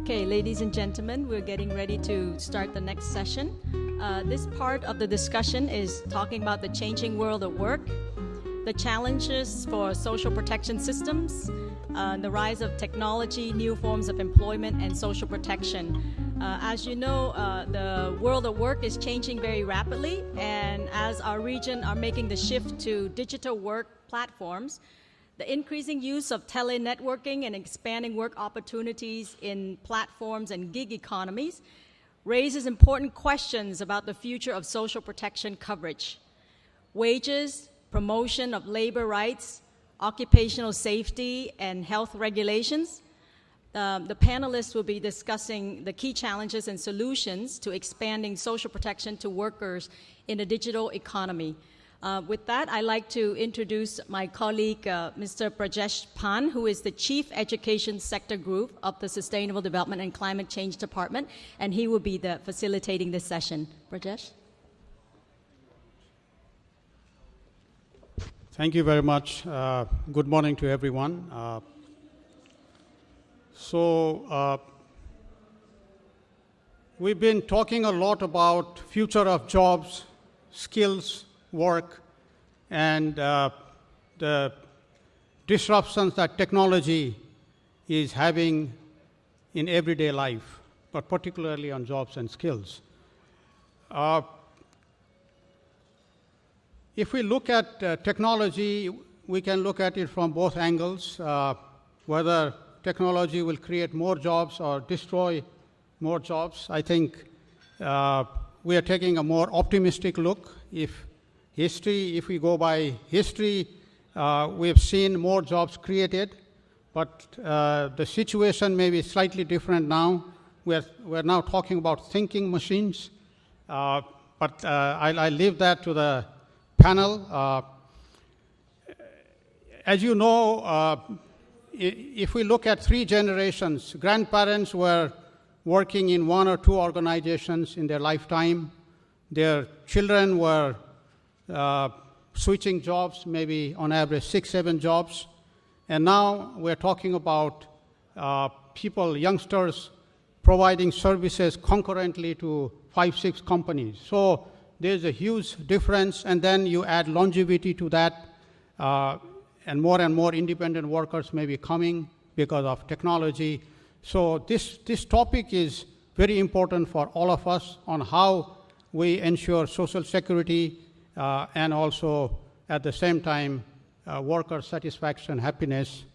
Okay, ladies and gentlemen, we're getting ready to start the next session. This part of the discussion is talking about the changing world of work, the challenges for social protection systems, the rise of technology, new forms of employment, and social protection. As you know, the world of work is changing very rapidly, and as our region are making the shift to digital work platforms, the increasing use of tele-networking and expanding work opportunities in platforms and gig economies raises important questions about the future of social protection coverage. Wages, promotion of labor rights, occupational safety, and health regulations. The panelists will be discussing the key challenges and solutions to expanding social protection to workers in a digital economy. With that, I'd like to introduce my colleague, Mr. Brajesh Pan, who is the Chief Education Sector Group of the Sustainable Development and Climate Change Department, and he will be facilitating this session. Brajesh? Thank you very much. Good morning to everyone. We've been talking a lot about future of jobs, skills, work, and the disruptions that technology is having in everyday life, but particularly on jobs and skills. If we look at technology, we can look at it from both angles, whether technology will create more jobs or destroy more jobs. I think we are taking a more optimistic look. If we go by history, we have seen more jobs created, but the situation may be slightly different now. We're now talking about thinking machines, but I leave that to the panel. As you know, if we look at 3 generations, grandparents were working in 1 or 2 organizations in their lifetime. Their children were switching jobs, maybe on average 6, 7 jobs. And now we're talking about people, youngsters, providing services concurrently to 5, 6 companies. So there's a huge difference, and then you add longevity to that, and more independent workers may be coming because of technology. So this topic is very important for all of us on how we ensure social security and also at the same time worker satisfaction, happiness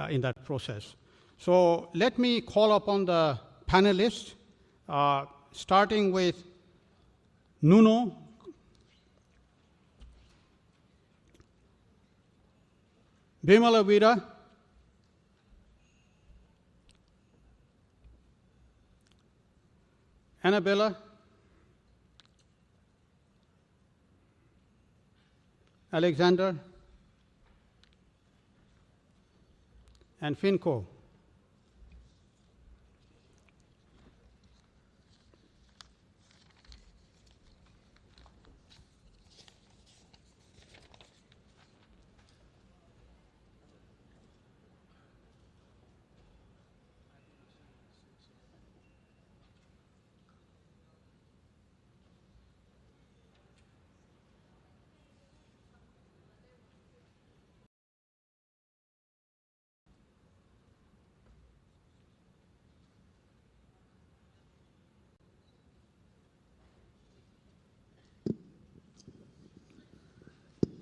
in that process. So let me call upon the panelists, starting with Nuno. Bimala Veera. Annabella. Alexander. And Finco.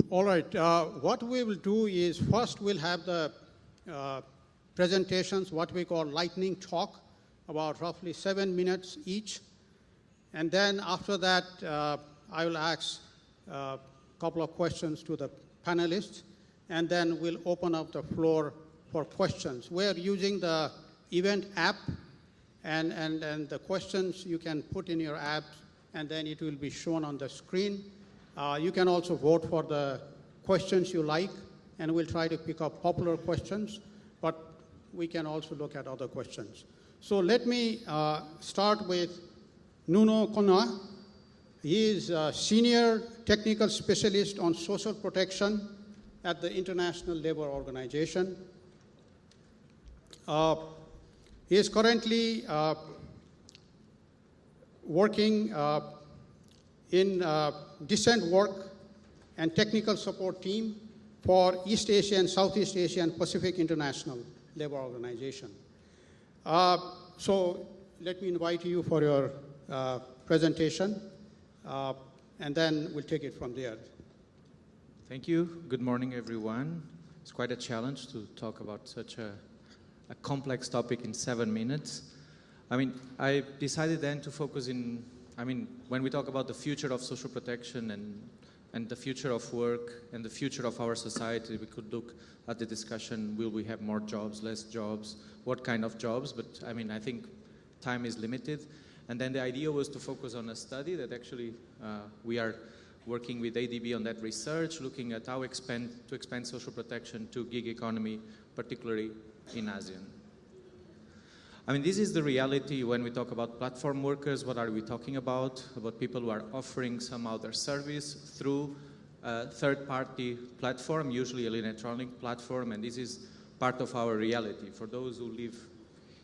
All right, what we will do is first we'll have the presentations, what we call lightning talk, about roughly 7 minutes each. And then after that, I will ask a couple of questions to the panelists, and then we'll open up the floor for questions. We're using the event app, and the questions you can put in your app, and then it will be shown on the screen. You can also vote for the questions you like, and we'll try to pick up popular questions, but we can also look at other questions. So let me start with Nuno Kona. He is a senior technical specialist on social protection at the International Labour Organization. He is currently working in decent work and technical support team for East Asia and Southeast Asia and Pacific International Labor Organization. So let me invite you for your presentation, and then we'll take it from there. Thank you. Good morning, everyone. It's quite a challenge to talk about such a complex topic in 7 minutes. I mean, I decided then to focus when we talk about the future of social protection and the future of work and the future of our society, we could look at the discussion, will we have more jobs, less jobs, what kind of jobs? But I think time is limited. And then the idea was to focus on a study that actually we are working with ADB on that research, looking at how to expand social protection to gig economy, particularly in ASEAN. I mean, this is the reality when we talk about platform workers. What are we talking about? About people who are offering somehow their service through a third-party platform, usually an electronic platform, and this is part of our reality. For those who live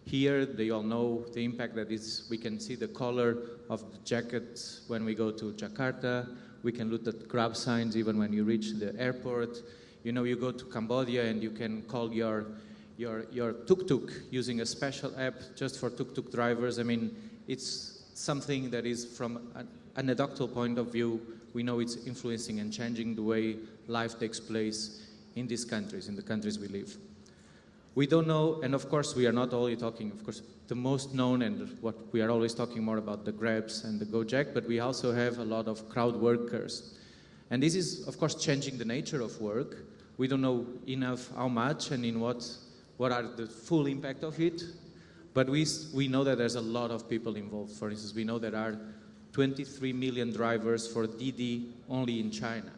here, they all know the impact that is. We can see the color of the jackets when we go to Jakarta. We can look at Grab signs even when you reach the airport. You know, you go to Cambodia and you can call your tuk-tuk using a special app just for tuk-tuk drivers. I mean, it's something that is from an anecdotal point of view. We know it's influencing and changing the way life takes place in these countries, in the countries we live. We don't know, and of course we are not only talking, of course, the most known and what we are always talking more about, the Grabs and the Gojek, but we also have a lot of crowd workers. And this is, of course, changing the nature of work. We don't know enough how much and in what are the full impact of it, but we know that there's a lot of people involved. For instance, we know there are 23 million drivers for Didi only in China.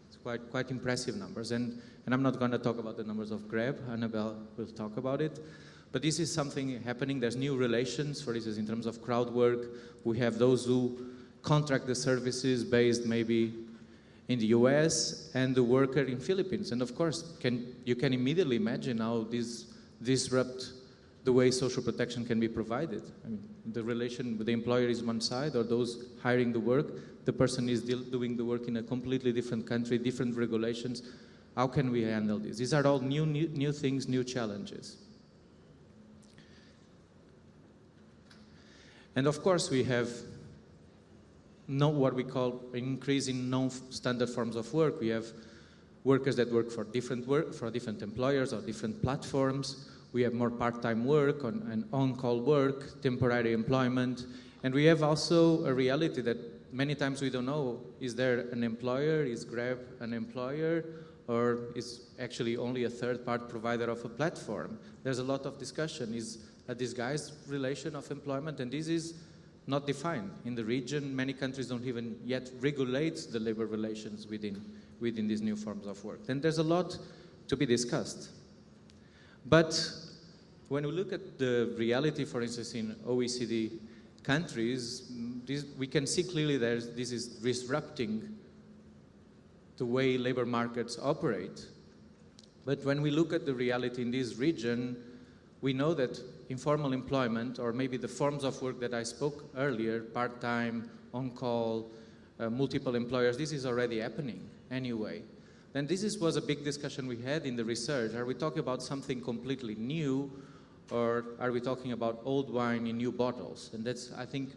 It's quite impressive numbers. And I'm not going to talk about the numbers of Grab. Annabelle will talk about it. But this is something happening. There's new relations, for instance, in terms of crowd work. We have those who contract the services based maybe in the US and the worker in Philippines. And of course, you can immediately imagine how this disrupt the way social protection can be provided. I mean, the relation with the employer is one side, or those hiring the work, the person is doing the work in a completely different country, different regulations. How can we handle this? These are all new things, new challenges. And of course, we have what we call an increase in non-standard forms of work. We have workers that work for different employers or different platforms. We have more part-time work and on-call work, temporary employment. And we have also a reality that many times we don't know, is there an employer, is Grab an employer, or is actually only a third-party provider of a platform? There's a lot of discussion. Is a disguised relation of employment, and this is not defined. In the region, many countries don't even yet regulate the labor relations within these new forms of work. And there's a lot to be discussed. But when we look at the reality, for instance, in OECD countries, we can see clearly this is disrupting the way labor markets operate. But when we look at the reality in this region, we know that informal employment, or maybe the forms of work that I spoke earlier, part-time, on-call, multiple employers, this is already happening anyway. Then this was a big discussion we had in the research. Are we talking about something completely new, or are we talking about old wine in new bottles? And that's, I think,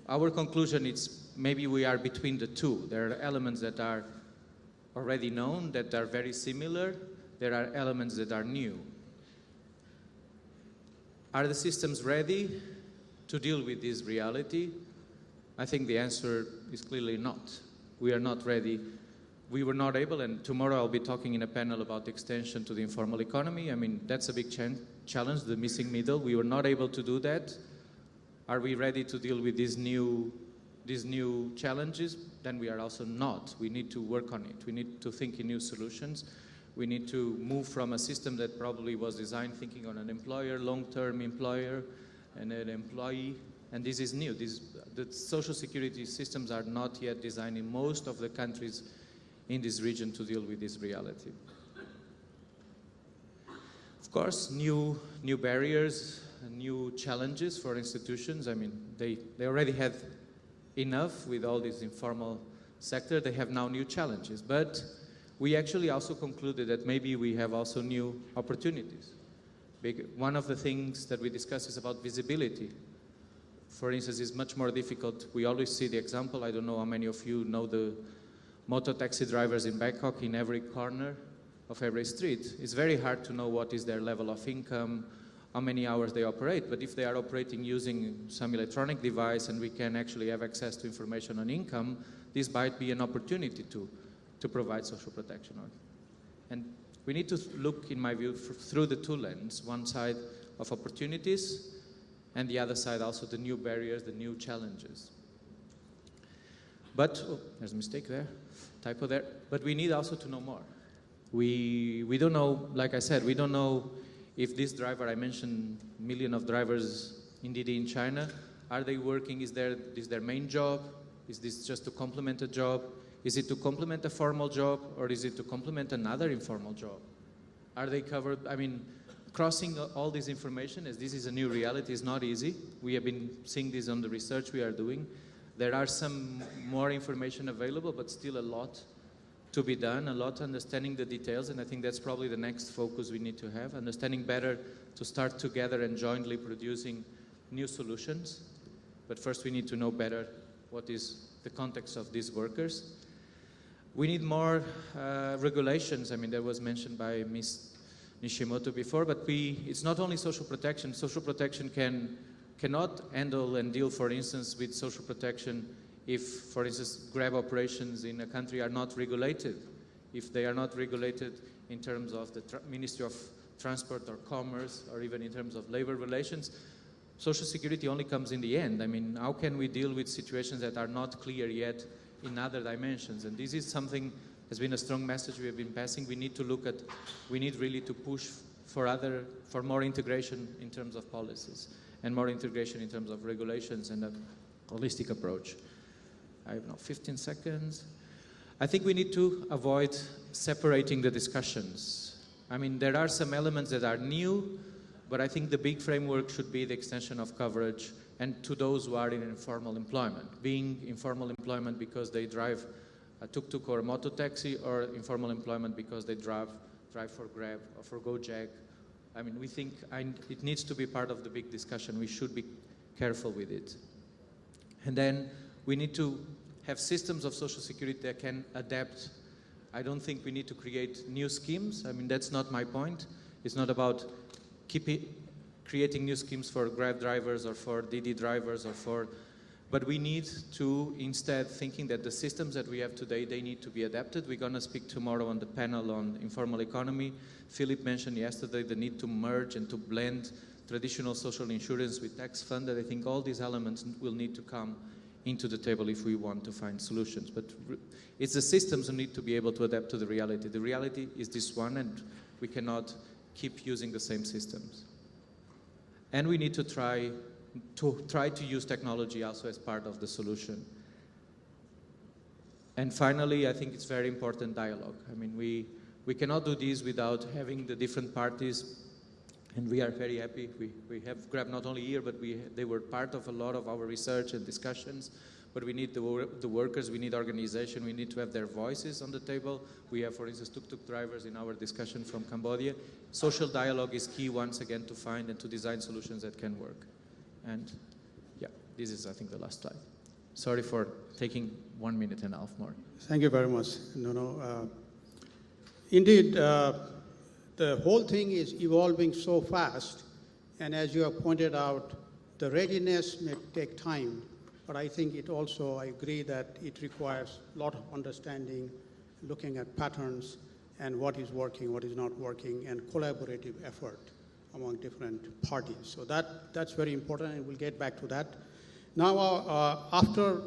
our conclusion is maybe we are between the two. There are elements that are already known, that are very similar. There are elements that are new. Are the systems ready to deal with this reality? I think the answer is clearly not. We are not ready. We were not able, and tomorrow I'll be talking in a panel about extension to the informal economy. I mean, that's a big challenge, the missing middle. We were not able to do that. Are we ready to deal with these new challenges? Then we are also not. We need to work on it. We need to think in new solutions. We need to move from a system that probably was designed thinking on an employer, long-term employer, and an employee. And this is new. The social security systems are not yet designed in most of the countries in this region to deal with this reality. Of course, new barriers, new challenges for institutions. I mean, they already had enough with all this informal sector. They have now new challenges. But we actually also concluded that maybe we have also new opportunities. One of the things that we discussed is about visibility. For instance, it's much more difficult. We always see the example. I don't know how many of you know the motor taxi drivers in Bangkok in every corner of every street. It's very hard to know what is their level of income, how many hours they operate. But if they are operating using some electronic device and we can actually have access to information on income, this might be an opportunity to provide social protection. And we need to look, in my view, through the two lenses, one side of opportunities and the other side also the new barriers, the new challenges. But, oh, there's a mistake there, typo there, but we need also to know more. We don't know, like I said, we don't know if this driver, I mentioned million of drivers indeed in China, are they working, is their main job? Is this just to complement a job? Is it to complement a formal job, or is it to complement another informal job? Are they covered? I mean, crossing all this information, as this is a new reality, is not easy. We have been seeing this on the research we are doing. There are some more information available, but still a lot to be done, a lot understanding the details, and I think that's probably the next focus we need to have, understanding better to start together and jointly producing new solutions. But first we need to know better what is the context of these workers. We need more regulations. I mean, that was mentioned by Ms. Nishimoto before, but it's not only social protection. Social protection cannot handle and deal, for instance, with social protection if, for instance, Grab operations in a country are not regulated. If they are not regulated in terms of the Ministry of Transport or Commerce, or even in terms of labor relations, Social Security only comes in the end. I mean, how can we deal with situations that are not clear yet in other dimensions? And this is something has been a strong message we have been passing. We need to look at, we need really to push for more integration in terms of policies and more integration in terms of regulations and a holistic approach. I have now 15 seconds. I think we need to avoid separating the discussions. I mean, there are some elements that are new, but I think the big framework should be the extension of coverage and to those who are in informal employment, being informal employment because they drive a tuk-tuk or a motor taxi, or informal employment because they drive for Grab or for Gojek. I mean, we think it needs to be part of the big discussion. We should be careful with it. And then we need to have systems of social security that can adapt. I don't think we need to create new schemes. I mean, that's not my point. It's not about creating new schemes for Grab drivers or for Didi drivers but we need to instead thinking that the systems that we have today, they need to be adapted. We're going to speak tomorrow on the panel on informal economy. Philip mentioned yesterday the need to merge and to blend traditional social insurance with tax funded. I think all these elements will need to come into the table if we want to find solutions. But it's the systems who need to be able to adapt to the reality. The reality is this one, and we cannot keep using the same systems. And we need to try to use technology also as part of the solution. And finally, I think it's very important dialogue. I mean, we cannot do this without having the different parties, and we are very happy. We have Grab not only here, but they were part of a lot of our research and discussions. But we need the workers, we need organization, we need to have their voices on the table. We have, for instance, tuk-tuk drivers in our discussion from Cambodia. Social dialogue is key, once again, to find and to design solutions that can work. And yeah, this is, I think, the last slide. Sorry for taking 1.5 minutes more. Thank you very much. Indeed, the whole thing is evolving so fast, and as you have pointed out, the readiness may take time, but I think it also, I agree that it requires a lot of understanding, looking at patterns and what is working, what is not working, and collaborative effort among different parties. So that's very important, and we'll get back to that. Now, after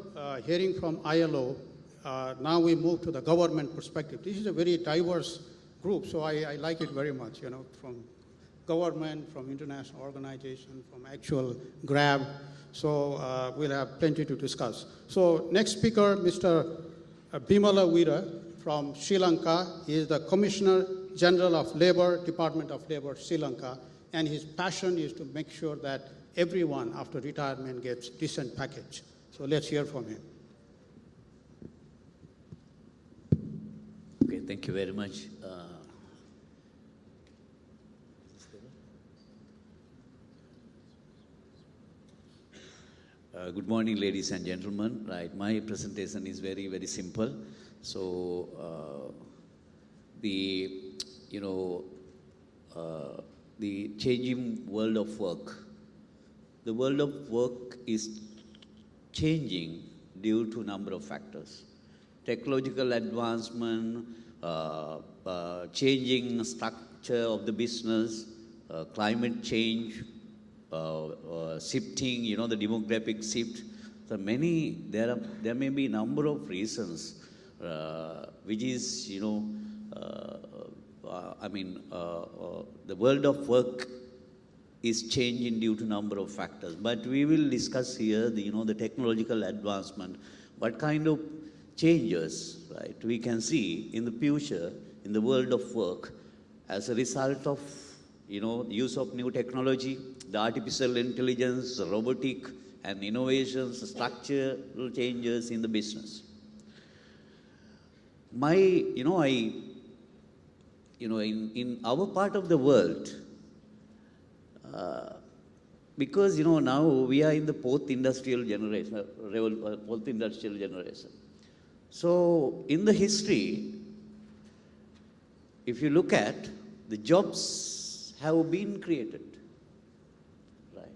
hearing from ILO, now we move to the government perspective. This is a very diverse group, so I like it very much, from government, from international organization, from actual Grab. So we'll have plenty to discuss. So next speaker, Mr. Bimala Weera from Sri Lanka. He is the Commissioner General of Labor, Department of Labor, Sri Lanka. and his passion is to make sure that everyone after retirement gets decent package. So let's hear from him. Okay, thank you very much. Good morning, ladies and gentlemen. Right, my presentation is very, very simple. So, the changing world of work. The world of work is changing due to a number of factors. Technological advancement, changing structure of the business, climate change, shifting, the demographic shift. So there may be a number of reasons, which is, the world of work is changing due to a number of factors. But we will discuss here the technological advancement, what kind of changes, right, we can see in the future in the world of work as a result of use of new technology, the artificial intelligence, the robotic and innovations, structural changes in the business. In our part of the world, because now we are in the fourth industrial generation. So in the history, if you look at, the jobs have been created, right?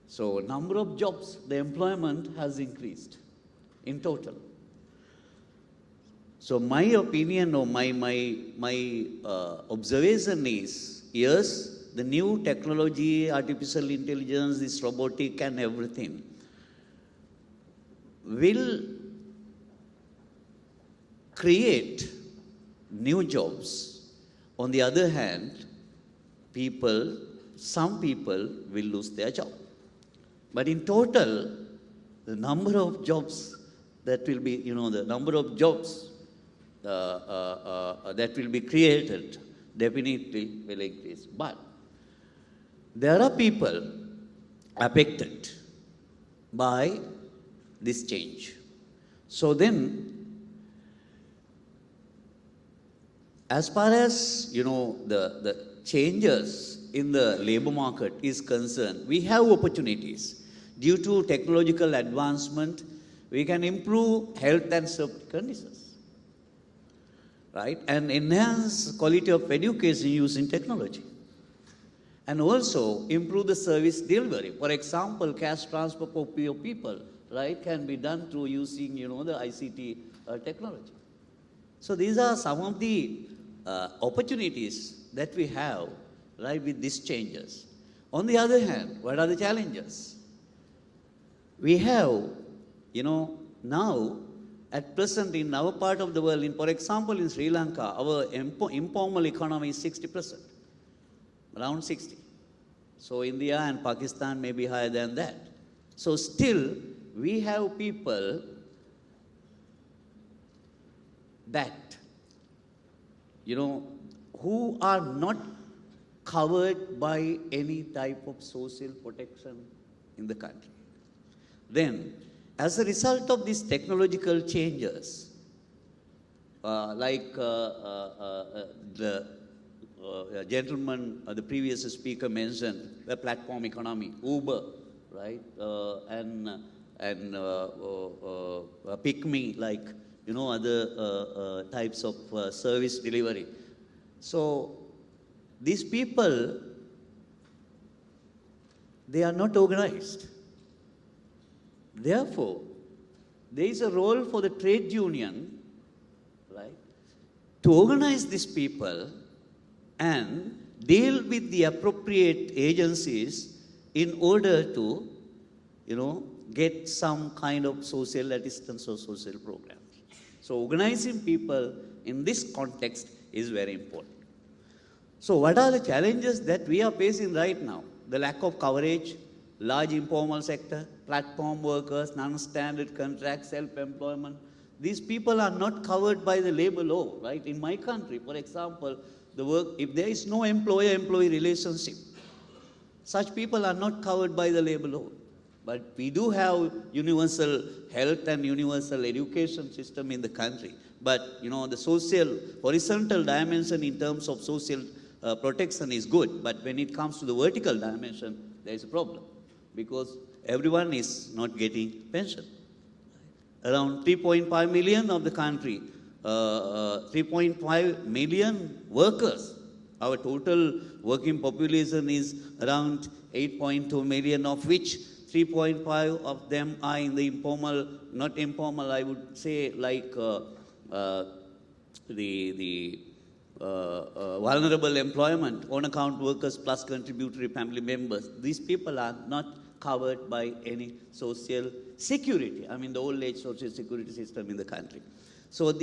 So number of jobs, the employment has increased in total. So my opinion or my observation is, yes, the new technology, artificial intelligence, this robotic and everything will create new jobs. On the other hand, some people will lose their job. But in total, the number of jobs that will be, the number of jobs that will be created definitely will increase. But there are people affected by this change. So then, as far as the changes in the labor market is concerned, we have opportunities. Due to technological advancement, we can improve health and safety conditions, right? And enhance quality of education using technology. And also improve the service delivery. For example, cash transfer for people, right, can be done through using, the ICT technology. So these are some of the opportunities that we have, right, with these changes. On the other hand, what are the challenges? We have, now, at present in our part of the world, for example, in Sri Lanka, our informal economy is 60%, around 60. So India and Pakistan may be higher than that. So still, we have people that, who are not covered by any type of social protection in the country. Then, as a result of these technological changes, like the gentleman, the previous speaker mentioned, the platform economy, Uber, right, and Pick Me, like, other types of service delivery. So these people, they are not organized. Therefore, there is a role for the trade union, right, to organize these people and deal with the appropriate agencies in order to, get some kind of social assistance or social programs. So organizing people in this context is very important. So what are the challenges that we are facing right now? The lack of coverage, large informal sector, platform workers, non-standard contracts, self-employment. These people are not covered by the labor law, right? In my country, for example, if there is no employer-employee relationship, Such people are not covered by the labor law. But we do have universal health and universal education system in the country. But, the social, horizontal dimension in terms of social protection is good. But when it comes to the vertical dimension, there is a problem. Because everyone is not getting pension. Around 3.5 million of the country, 3.5 million workers. Our total working population is around 8.2 million, of which 3.5 of them are in the informal, not informal, I would say like vulnerable employment, on-account workers plus contributory family members. These people are not covered by any social security, the old age social security system in the country. So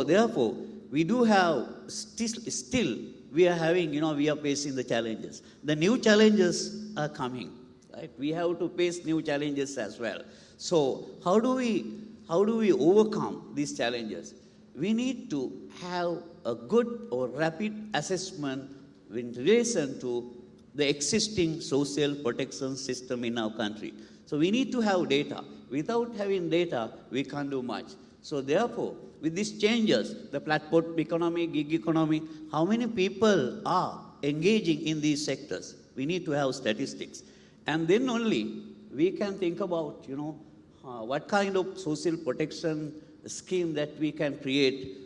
therefore, we do have, still we are having, we are facing the challenges. The new challenges are coming, right? We have to face new challenges as well. So how do we overcome these challenges? We need to have a good or rapid assessment in relation to the existing social protection system in our country. So we need to have data. Without having data, we can't do much. So therefore, with these changes, the platform economy, gig economy, how many people are engaging in these sectors? We need to have statistics. And then only we can think about, what kind of social protection scheme that we can create,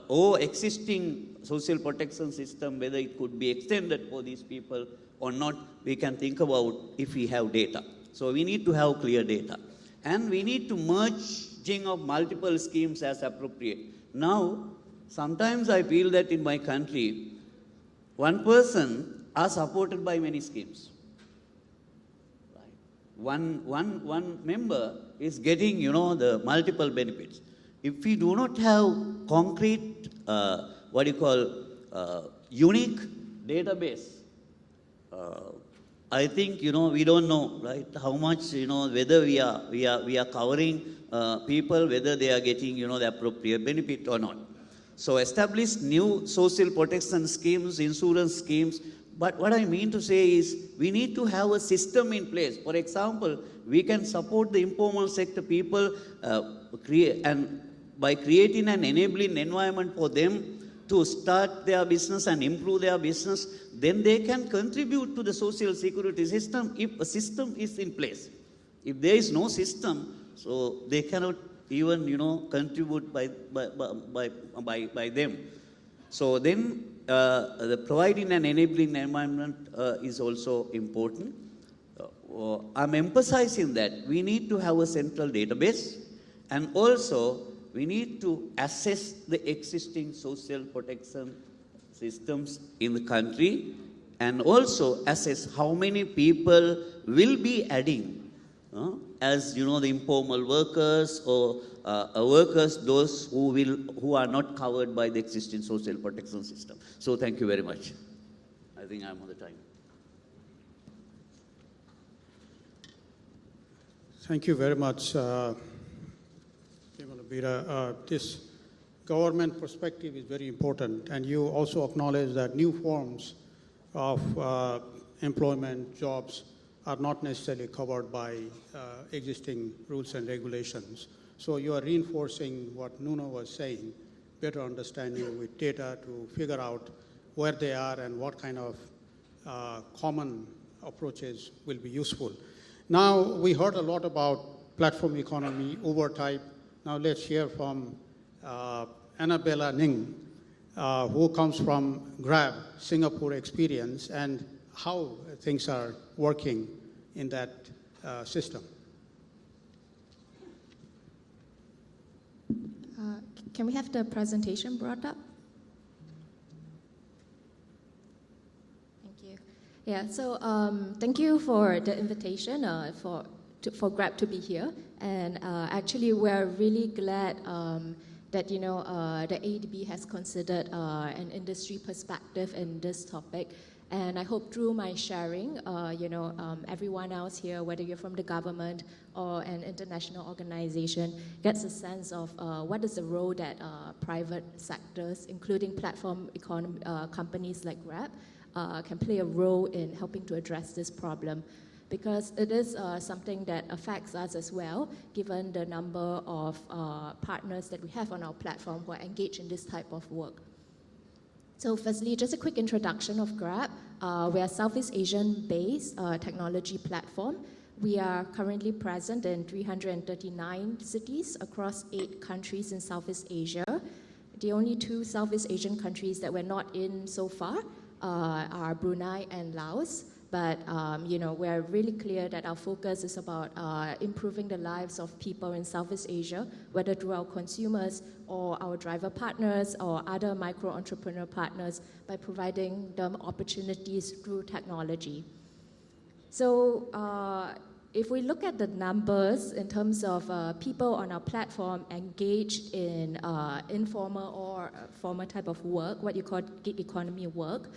or existing social protection system, whether it could be extended for these people or not, we can think about if we have data. So we need to have clear data. And we need to merging of multiple schemes as appropriate. Now, sometimes I feel that in my country, one person are supported by many schemes. Right? One member is getting, the multiple benefits. If we do not have concrete, unique database, I think, we don't know, right, how much, whether we are covering people, whether they are getting, the appropriate benefit or not. So establish new social protection schemes, insurance schemes. But what I mean to say is, we need to have a system in place. For example, we can support the informal sector people by creating an enabling environment for them to start their business and improve their business, then they can contribute to the social security system if a system is in place. If there is no system, so they cannot even, contribute by them. So then, providing an enabling environment is also important. I'm emphasizing that we need to have a central database, and also we need to assess the existing social protection systems in the country, and also assess how many people will be adding as the informal workers or workers, those who are not covered by the existing social protection system. So thank you very much. I think I'm on the time. Thank you very much. This government perspective is very important, and you also acknowledge that new forms of employment, jobs, are not necessarily covered by existing rules and regulations. So you are reinforcing what Nuno was saying, better understanding with data to figure out where they are and what kind of common approaches will be useful. Now, we heard a lot about platform economy, Uber type. Now let's hear from Annabella Ning, who comes from Grab, Singapore experience, and how things are working in that system. Can we have the presentation brought up? Thank you. Yeah, so thank you for the invitation for Grab to be here. And actually, we're really glad that the ADB has considered an industry perspective in this topic. And I hope through my sharing, everyone else here, whether you're from the government or an international organization, gets a sense of what is the role that private sectors, including platform economy companies like Grab, can play a role in helping to address this problem, because it is something that affects us as well, given the number of partners that we have on our platform who are engaged in this type of work. So firstly, just a quick introduction of Grab. We are a Southeast Asian-based technology platform. We are currently present in 339 cities across 8 countries in Southeast Asia. The only 2 Southeast Asian countries that we're not in so far are Brunei and Laos. But we're really clear that our focus is about improving the lives of people in Southeast Asia, whether through our consumers or our driver partners or other micro-entrepreneur partners, by providing them opportunities through technology. So if we look at the numbers in terms of people on our platform engaged in informal or formal type of work, what you call gig economy work,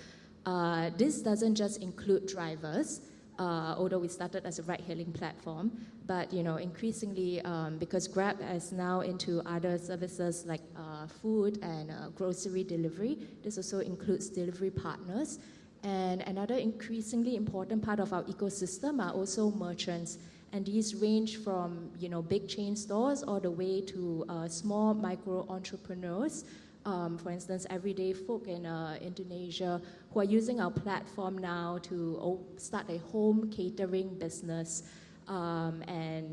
this doesn't just include drivers, although we started as a ride-hailing platform, but increasingly, because Grab is now into other services like food and grocery delivery, this also includes delivery partners. And another increasingly important part of our ecosystem are also merchants. And these range from big chain stores all the way to small micro entrepreneurs. For instance, everyday folk in Indonesia who are using our platform now to start a home catering business. They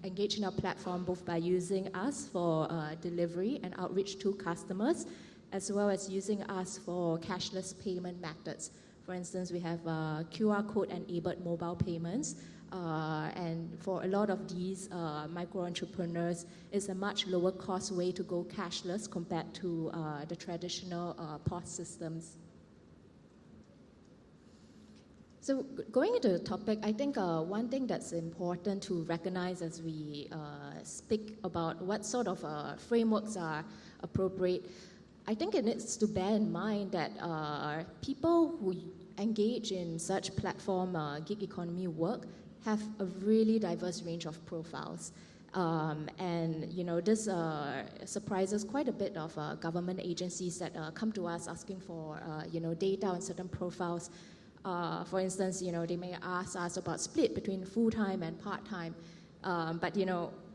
engage in our platform both by using us for delivery and outreach to customers, as well as using us for cashless payment methods. For instance, we have QR code-enabled mobile payments. And for a lot of these micro-entrepreneurs, it's a much lower cost way to go cashless compared to the traditional POS systems. So going into the topic, I think one thing that's important to recognize as we speak about what sort of frameworks are appropriate, I think it needs to bear in mind that people who engage in such platform gig economy work have a really diverse range of profiles. This surprises quite a bit of government agencies that come to us asking for data on certain profiles. For instance, they may ask us about split between full-time and part-time. But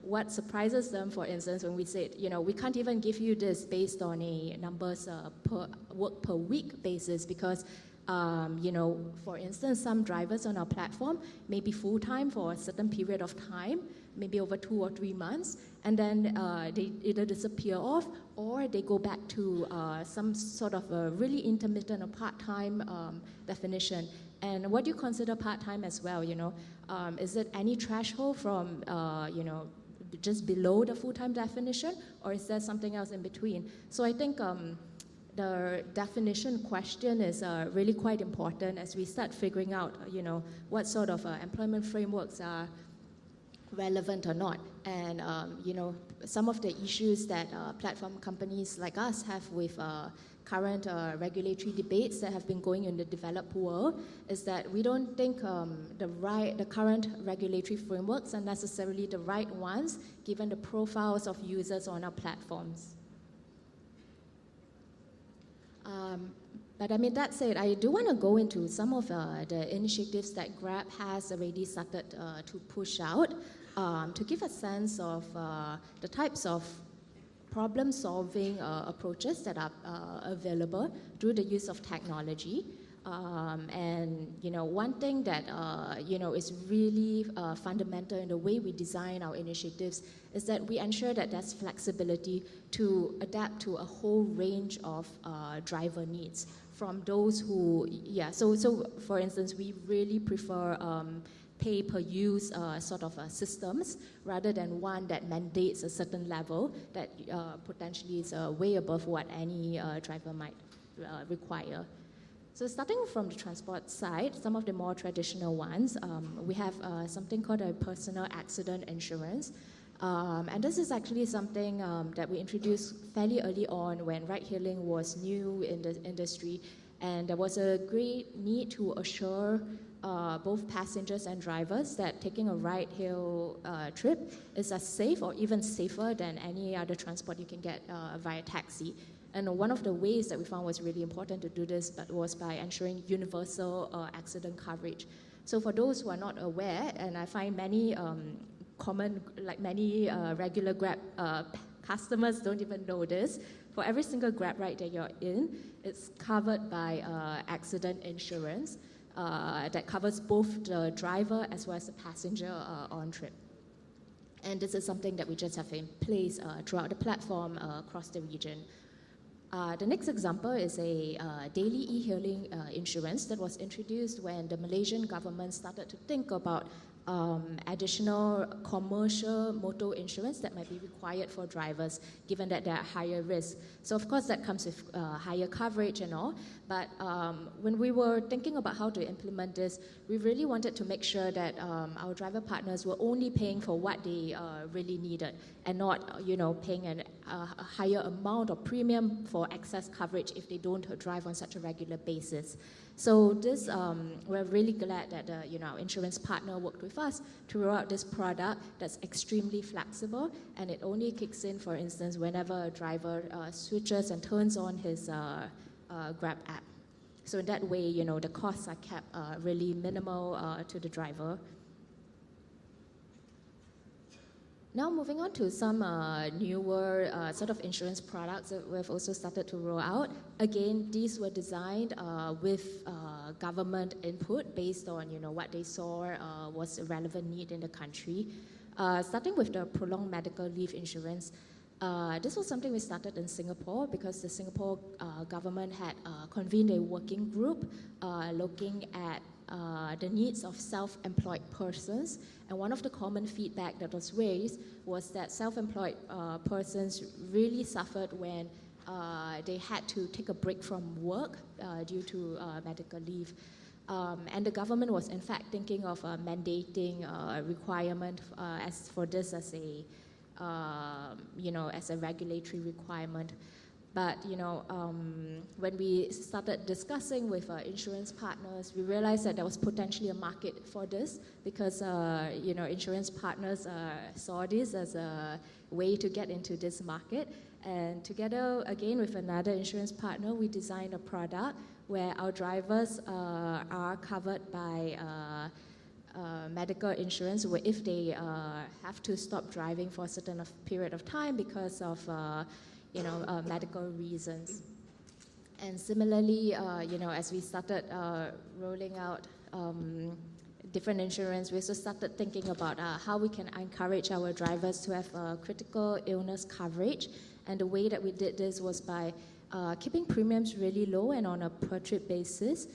what surprises them, for instance, when we say, we can't even give you this based on a numbers per work per week basis, because for instance, some drivers on our platform may be full-time for a certain period of time, maybe over 2 or 3 months, and then they either disappear off or they go back to some sort of a really intermittent or part-time definition. And what do you consider part-time as well? Is it any threshold from just below the full-time definition, or is there something else in between? So I think the definition question is really quite important as we start figuring out, what sort of employment frameworks are relevant or not. And, some of the issues that platform companies like us have with current regulatory debates that have been going in the developed world is that we don't think the current regulatory frameworks are necessarily the right ones given the profiles of users on our platforms. But that said, I do want to go into some of the initiatives that Grab has already started to push out to give a sense of the types of problem-solving approaches that are available through the use of technology. One thing that is really fundamental in the way we design our initiatives is that we ensure that there's flexibility to adapt to a whole range of driver needs. From those who, so for instance, we really prefer pay-per-use sort of systems rather than one that mandates a certain level that potentially is way above what any driver might require. So starting from the transport side, some of the more traditional ones, we have something called a personal accident insurance. And this is actually something that we introduced fairly early on when ride-hailing was new in the industry. And there was a great need to assure both passengers and drivers that taking a ride-hail trip is as safe or even safer than any other transport you can get via taxi. And one of the ways that we found was really important to do this was by ensuring universal accident coverage. So for those who are not aware, and I find many regular Grab customers don't even know this, for every single Grab ride that you're in, it's covered by accident insurance that covers both the driver as well as the passenger on trip. And this is something that we just have in place throughout the platform across the region. The next example is a daily e-hailing insurance that was introduced when the Malaysian government started to think about additional commercial motor insurance that might be required for drivers, given that they're at higher risk. So of course that comes with higher coverage and all, but when we were thinking about how to implement this, we really wanted to make sure that our driver partners were only paying for what they really needed, and not, paying a higher amount of premium for excess coverage if they don't drive on such a regular basis. So this, we're really glad that our insurance partner worked with us to roll out this product that's extremely flexible, and it only kicks in, for instance, whenever a driver switches and turns on his Grab app. So in that way, the costs are kept really minimal to the driver. Now moving on to some newer sort of insurance products that we've also started to roll out. Again, these were designed with government input based on what they saw was a relevant need in the country. Starting with the prolonged medical leave insurance. This was something we started in Singapore because the Singapore government had convened a working group looking at the needs of self-employed persons, and one of the common feedback that was raised was that self-employed persons really suffered when they had to take a break from work due to medical leave. And the government was in fact thinking of mandating a requirement as a as a regulatory requirement. But when we started discussing with insurance partners, we realized that there was potentially a market for this because insurance partners saw this as a way to get into this market. And together, again, with another insurance partner, we designed a product where our drivers are covered by medical insurance, where if they have to stop driving for a certain period of time because of medical reasons. And similarly, as we started rolling out different insurance, we also started thinking about how we can encourage our drivers to have critical illness coverage. And the way that we did this was by keeping premiums really low and on a per trip basis.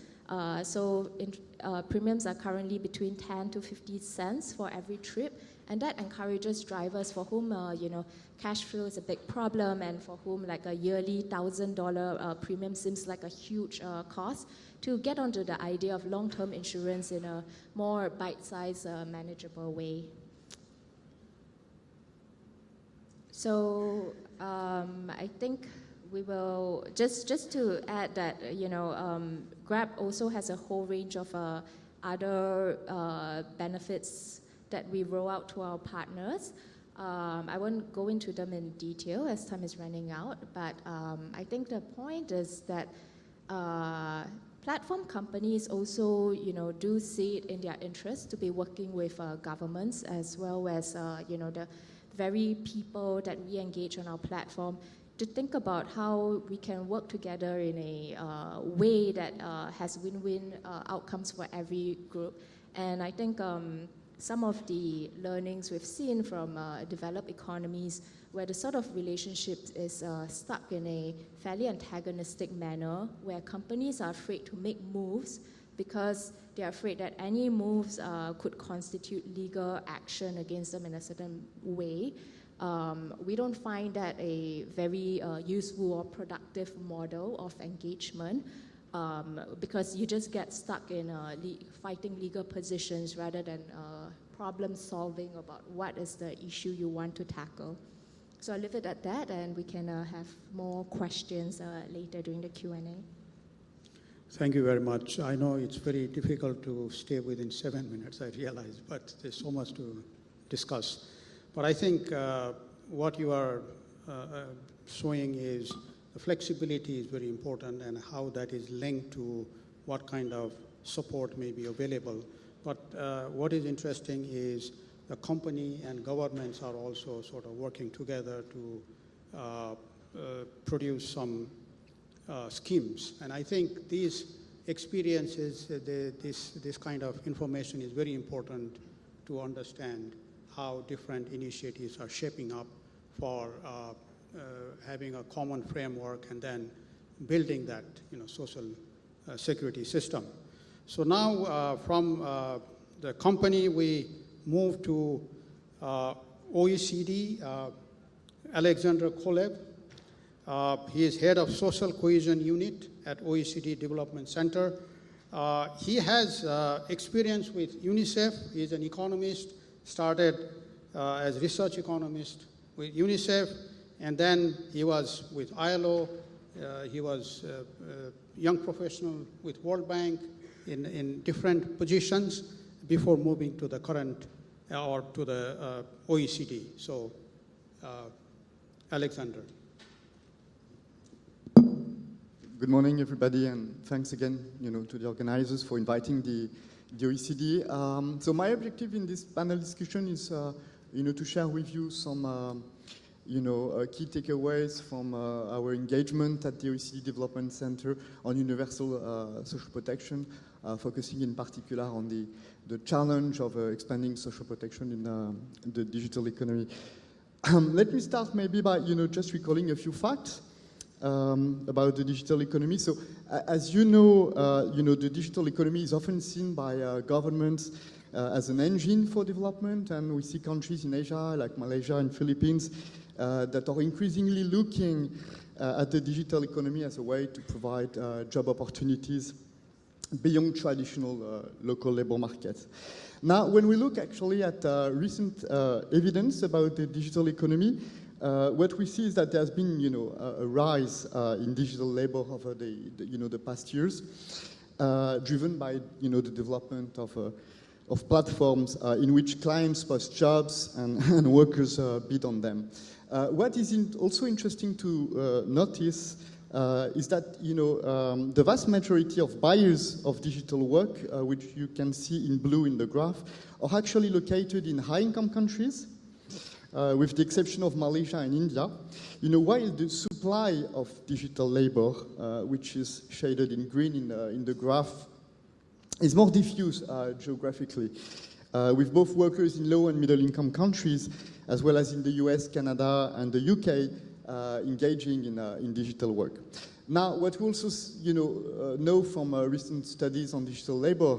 Premiums are currently between 10 to 50 cents for every trip, and that encourages drivers for whom cash flow is a big problem and for whom like a yearly $1,000 premium seems like a huge cost, to get onto the idea of long-term insurance in a more bite-sized, manageable way. So I think we will, just to add that, Grab also has a whole range of other benefits that we roll out to our partners. I won't go into them in detail as time is running out, but I think the point is that platform companies also, do see it in their interest to be working with governments as well as, the very people that we engage on our platform, to think about how we can work together in a way that has win-win outcomes for every group. And I think some of the learnings we've seen from developed economies, where the sort of relationship is stuck in a fairly antagonistic manner, where companies are afraid to make moves because they're afraid that any moves could constitute legal action against them in a certain way. We don't find that a very useful or productive model of engagement because you just get stuck in fighting legal positions rather than problem solving about what is the issue you want to tackle. So I'll leave it at that, and we can have more questions later during the Q&A. Thank you very much. I know it's very difficult to stay within 7 minutes, I realize, but there's so much to discuss. But I think what you are showing is the flexibility is very important and how that is linked to what kind of support may be available. But what is interesting is the company and governments are also sort of working together to produce some schemes. And I think these experiences, this kind of information is very important to understand how different initiatives are shaping up for having a common framework and then building that social security system. So now from the company we move to OECD, Alexander Kolev. He is head of social cohesion unit at OECD Development Center. He has experience with UNICEF. He is an economist, started as research economist with UNICEF, and then he was with ILO. He was a young professional with World Bank in different positions before moving to the current or to the OECD. So, Alexander. Good morning, everybody, and thanks again, to the organizers for inviting the OECD. So my objective in this panel discussion is, to share with you some, key takeaways from our engagement at the OECD Development Center on universal social protection, focusing in particular on the challenge of expanding social protection in the digital economy. Let me start maybe by, just recalling a few facts. About the digital economy. So, as you know, the digital economy is often seen by governments as an engine for development, and we see countries in Asia, like Malaysia and Philippines, that are increasingly looking at the digital economy as a way to provide job opportunities beyond traditional local labor markets. Now, when we look actually at recent evidence about the digital economy, what we see is that there's been, a rise in digital labor over the past years, driven by, the development of platforms in which clients post jobs and workers bid on them. What is also interesting to notice is that, the vast majority of buyers of digital work, which you can see in blue in the graph, are actually located in high-income countries, with the exception of Malaysia and India, while the supply of digital labor, which is shaded in green in the graph, is more diffuse geographically, with both workers in low and middle-income countries, as well as in the US, Canada, and the UK, engaging in digital work. Now, what we also know from recent studies on digital labor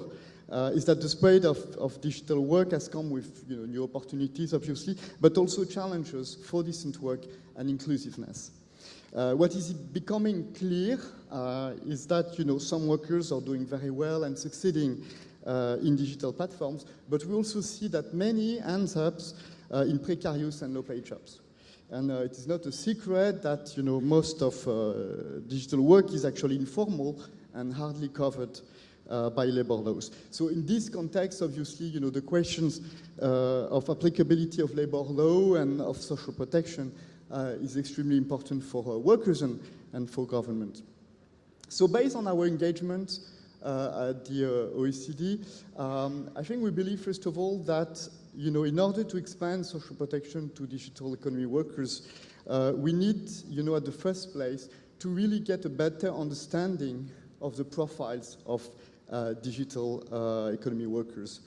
is that the spread of digital work has come with new opportunities, obviously, but also challenges for decent work and inclusiveness. What is becoming clear is that some workers are doing very well and succeeding in digital platforms, but we also see that many end up in precarious and low-paid jobs. And it is not a secret that most of digital work is actually informal and hardly covered by labor laws. So in this context, obviously, the questions of applicability of labor law and of social protection is extremely important for workers and for government. So based on our engagement at the OECD, I think we believe, first of all, that in order to expand social protection to digital economy workers, we need, at the first place, to really get a better understanding of the profiles of digital economy workers,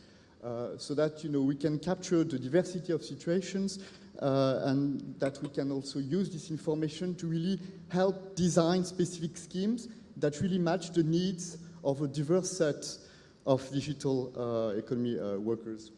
so that we can capture the diversity of situations and that we can also use this information to really help design specific schemes that really match the needs of a diverse set of digital economy workers.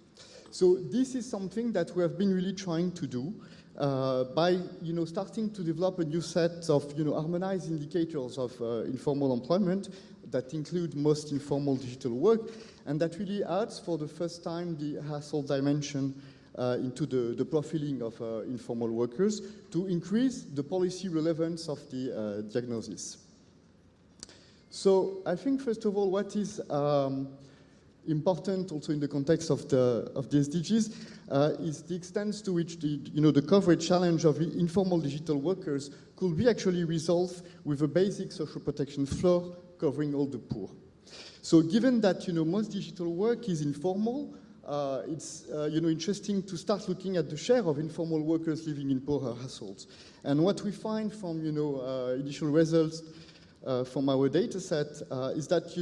So this is something that we have been really trying to do by starting to develop a new set of harmonized indicators of informal employment that include most informal digital work, and that really adds for the first time the household dimension into the profiling of informal workers to increase the policy relevance of the diagnosis. So I think, first of all, what is important also in the context of the SDGs is the extent to which the coverage challenge of informal digital workers could be actually resolved with a basic social protection floor covering all the poor. So given that most digital work is informal, it's interesting to start looking at the share of informal workers living in poorer households. And what we find from initial results from our data set is that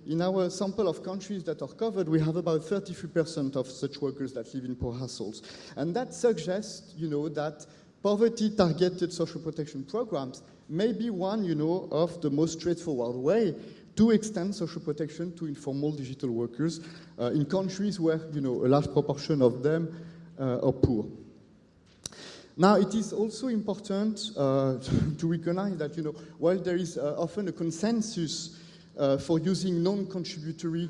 in our sample of countries that are covered, we have about 33% of such workers that live in poor households. And that suggests that poverty-targeted social protection programs may be one of the most straightforward way to extend social protection to informal digital workers in countries where a large proportion of them are poor. Now, it is also important to recognize that while there is often a consensus for using non-contributory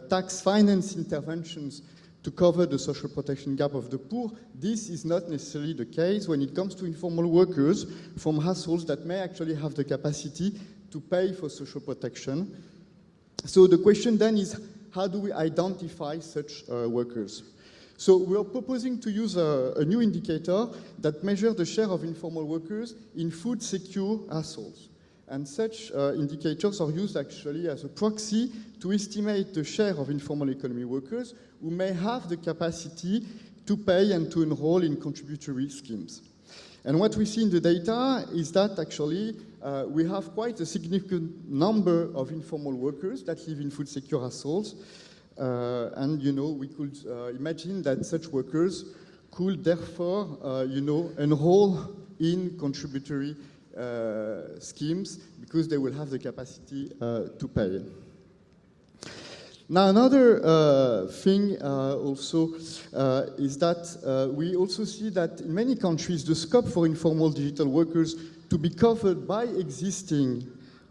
tax finance interventions to cover the social protection gap of the poor, this is not necessarily the case when it comes to informal workers from households that may actually have the capacity to pay for social protection. So the question then is, how do we identify such workers? So we are proposing to use a new indicator that measures the share of informal workers in food-secure households. And such indicators are used actually as a proxy to estimate the share of informal economy workers who may have the capacity to pay and to enroll in contributory schemes. And what we see in the data is that actually we have quite a significant number of informal workers that live in food-secure households. And we could imagine that such workers could therefore, enroll in contributory schemes because they will have the capacity to pay. Now, another thing also is that we also see that in many countries the scope for informal digital workers to be covered by existing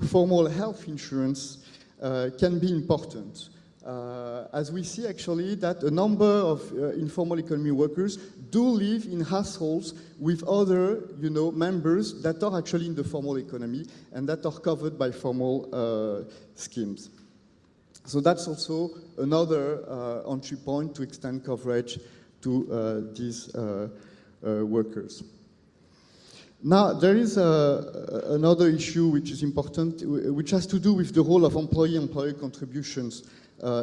formal health insurance can be important. As we see actually that a number of informal economy workers do live in households with other members that are actually in the formal economy and that are covered by formal schemes. So that's also another entry point to extend coverage to these workers. Now, there is another issue which is important, which has to do with the role of employee-employer contributions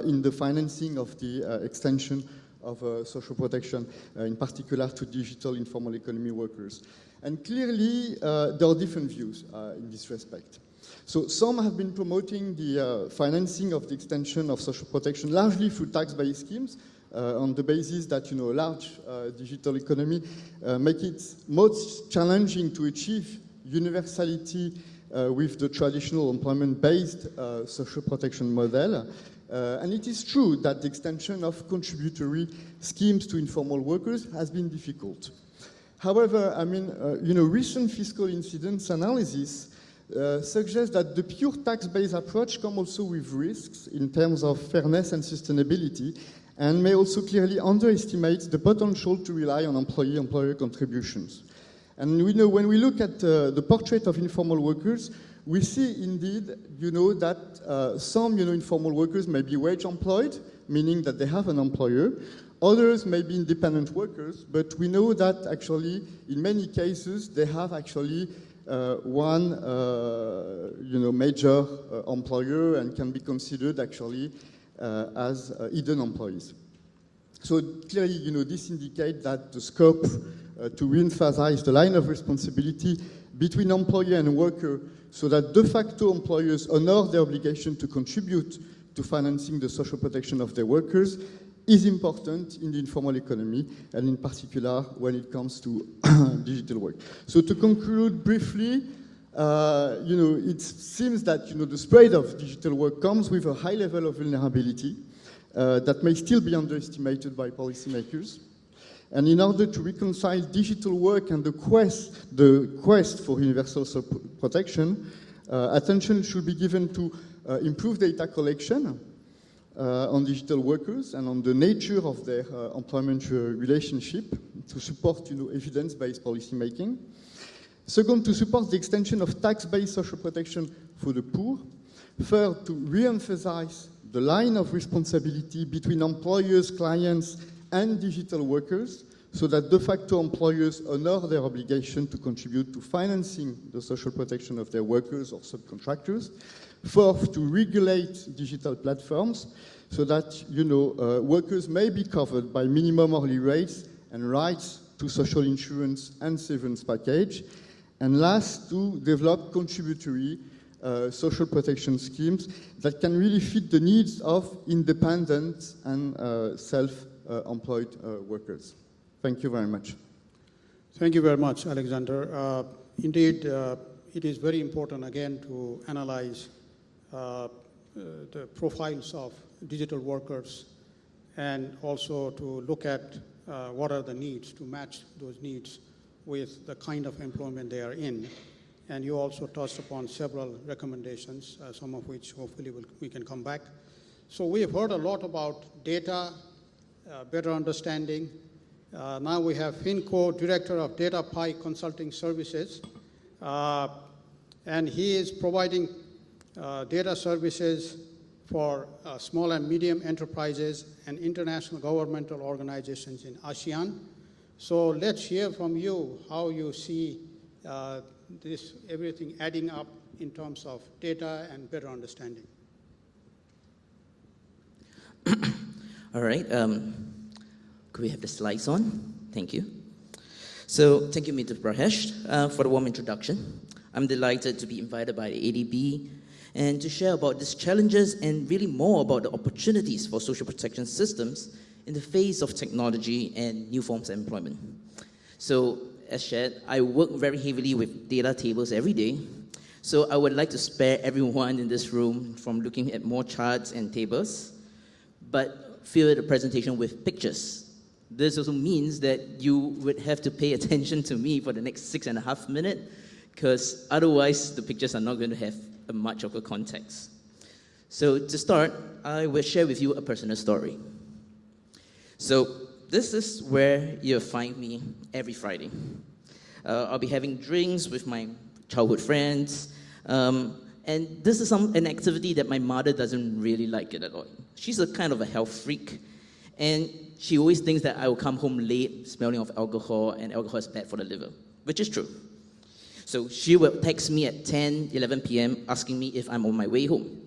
in the financing of the extension of social protection, in particular to digital informal economy workers. And clearly, there are different views in this respect. So some have been promoting the financing of the extension of social protection largely through tax-based schemes on the basis that a large digital economy make it most challenging to achieve universality with the traditional employment-based social protection model. And it is true that the extension of contributory schemes to informal workers has been difficult. However, recent fiscal incidence analysis suggests that the pure tax-based approach comes also with risks in terms of fairness and sustainability, and may also clearly underestimate the potential to rely on employee-employer contributions. And we know when we look at the portrait of informal workers, we see indeed, that some, informal workers may be wage employed, meaning that they have an employer. Others may be independent workers, but we know that actually, in many cases, they have actually one, major employer and can be considered actually as hidden employees. So clearly, this indicates that the scope to re-emphasize the line of responsibility between employer and worker so that de facto employers honor their obligation to contribute to financing the social protection of their workers is important in the informal economy, and in particular when it comes to digital work. So to conclude briefly, it seems that the spread of digital work comes with a high level of vulnerability that may still be underestimated by policymakers. And in order to reconcile digital work and the quest for universal protection, attention should be given to improved data collection on digital workers and on the nature of their employment relationship to support evidence-based policymaking. Second, to support the extension of tax-based social protection for the poor. Third, to re-emphasize the line of responsibility between employers, clients, and digital workers, so that de facto employers honor their obligation to contribute to financing the social protection of their workers or subcontractors. Fourth, to regulate digital platforms so that workers may be covered by minimum hourly rates and rights to social insurance and severance package. And last, to develop contributory social protection schemes that can really fit the needs of independent and self-employed workers. Thank you very much. Thank you very much, Alexander. Indeed, it is very important, again, to analyze the profiles of digital workers and also to look at what are the needs, to match those needs with the kind of employment they are in. And you also touched upon several recommendations, some of which hopefully we can come back. So we have heard a lot about data, better understanding. Now we have Finco, Director of Data Pi Consulting Services, and he is providing data services for small and medium enterprises and international governmental organizations in ASEAN. So let's hear from you how you see this everything adding up in terms of data and better understanding. All right. Could we have the slides on? Thank you. So thank you, Mr. Prahesh, for the warm introduction. I'm delighted to be invited by the ADB and to share about these challenges and really more about the opportunities for social protection systems in the face of technology and new forms of employment. So as shared, I work very heavily with data tables every day. So I would like to spare everyone in this room from looking at more charts and tables, but fill the presentation with pictures. This also means that you would have to pay attention to me for the next 6.5 minutes, because otherwise the pictures are not going to have much of a context. So to start, I will share with you a personal story. So this is where you'll find me every Friday. I'll be having drinks with my childhood friends, and this is an activity that my mother doesn't really like it at all. She's a kind of a health freak, and she always thinks that I will come home late, smelling of alcohol, and alcohol is bad for the liver, which is true. So she will text me at 10, 11 p.m. asking me if I'm on my way home.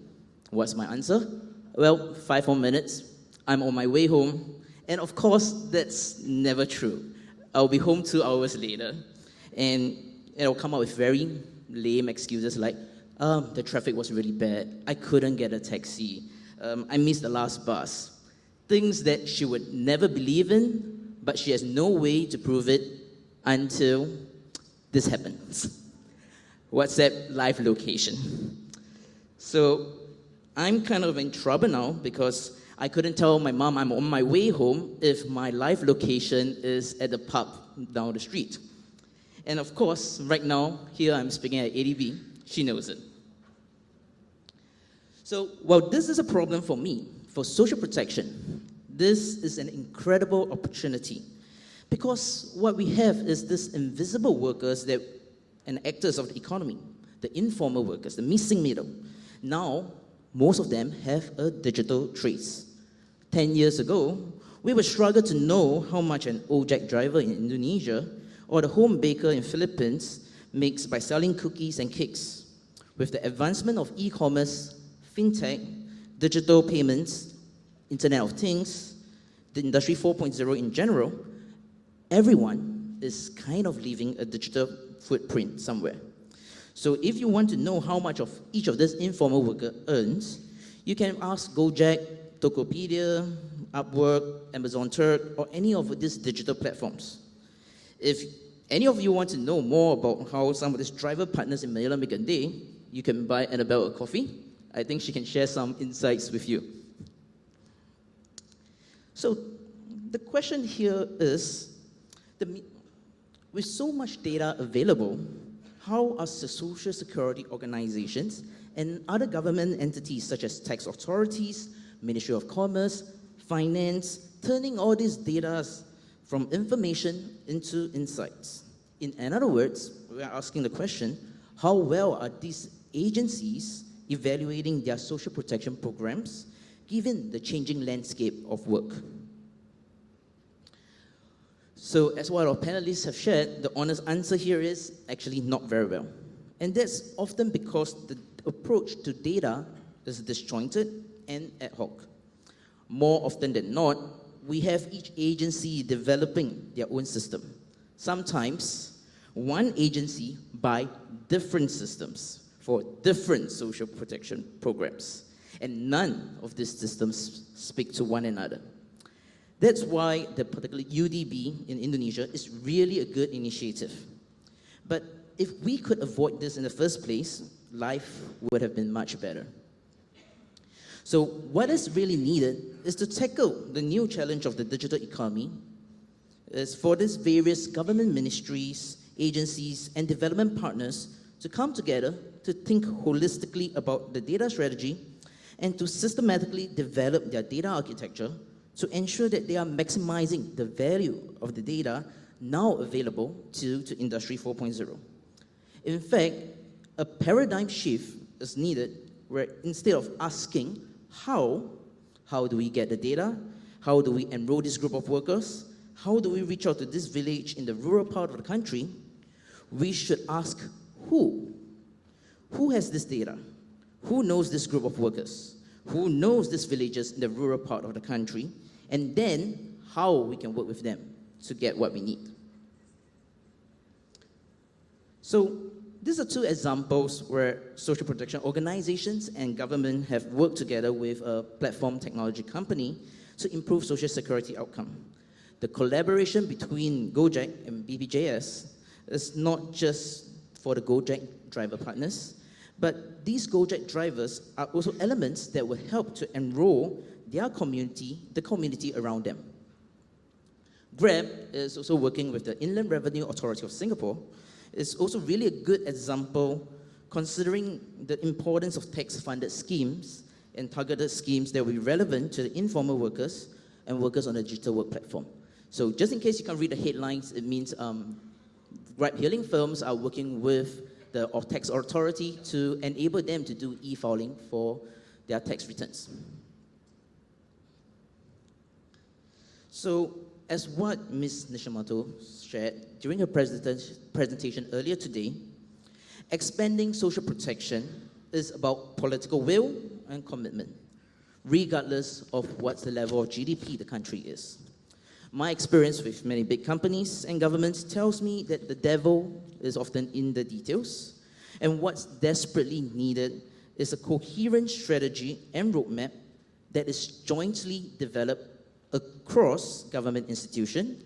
What's my answer? Well, 5 more minutes, I'm on my way home. And of course, that's never true. I'll be home 2 hours later, and it'll come out with very lame excuses like, the traffic was really bad, I couldn't get a taxi, I missed the last bus. Things that she would never believe in, but she has no way to prove it until this happens. WhatsApp live location. So I'm kind of in trouble now because I couldn't tell my mom I'm on my way home if my live location is at the pub down the street. And of course, right now, here I'm speaking at ADB, she knows it. So while this is a problem for me, for social protection, this is an incredible opportunity, because what we have is this invisible workers and actors of the economy, the informal workers, the missing middle. Now, most of them have a digital trace. 10 years ago, we would struggle to know how much an Ojek driver in Indonesia or the home baker in Philippines makes by selling cookies and cakes. With the advancement of e-commerce, fintech, digital payments, Internet of Things, the Industry 4.0 in general, everyone is kind of leaving a digital footprint somewhere. So if you want to know how much of each of these informal worker earns, you can ask Gojek, Tokopedia, Upwork, Amazon Turk, or any of these digital platforms. If any of you want to know more about how some of these driver partners in Manila make a day, you can buy Annabelle a coffee. I think she can share some insights with you. So the question here is, with so much data available, how are the social security organizations and other government entities such as tax authorities, Ministry of Commerce, Finance, turning all these data from information into insights? In other words, we are asking the question, how well are these agencies evaluating their social protection programs given the changing landscape of work. So as what our panelists have shared, the honest answer here is actually not very well. And that's often because the approach to data is disjointed and ad hoc. More often than not, we have each agency developing their own system. Sometimes one agency buy different systems for different social protection programs, and none of these systems speak to one another. That's why the particular UDB in Indonesia is really a good initiative. But if we could avoid this in the first place, life would have been much better. So what is really needed is to tackle the new challenge of the digital economy, is for these various government ministries, agencies, and development partners to come together to think holistically about the data strategy and to systematically develop their data architecture to ensure that they are maximizing the value of the data now available to Industry 4.0. In fact, a paradigm shift is needed where instead of asking how do we get the data, how do we enroll this group of workers, how do we reach out to this village in the rural part of the country, we should ask who? Who has this data? Who knows this group of workers? Who knows these villages in the rural part of the country? And then how we can work with them to get what we need. So these are two examples where social protection organizations and government have worked together with a platform technology company to improve social security outcome. The collaboration between Gojek and BPJS is not just for the Gojek driver partners, but these Gojek drivers are also elements that will help to enroll their community, the community around them. Grab is also working with the Inland Revenue Authority of Singapore. It's also really a good example considering the importance of tax-funded schemes and targeted schemes that will be relevant to the informal workers and workers on the digital work platform. So just in case you can't read the headlines, it means ride-hailing firms are working with the tax authority to enable them to do e-filing for their tax returns. So as what Ms. Nishimoto shared during her presentation earlier today, expanding social protection is about political will and commitment, regardless of what the level of GDP the country is. My experience with many big companies and governments tells me that the devil is often in the details, and what's desperately needed is a coherent strategy and roadmap that is jointly developed across government institutions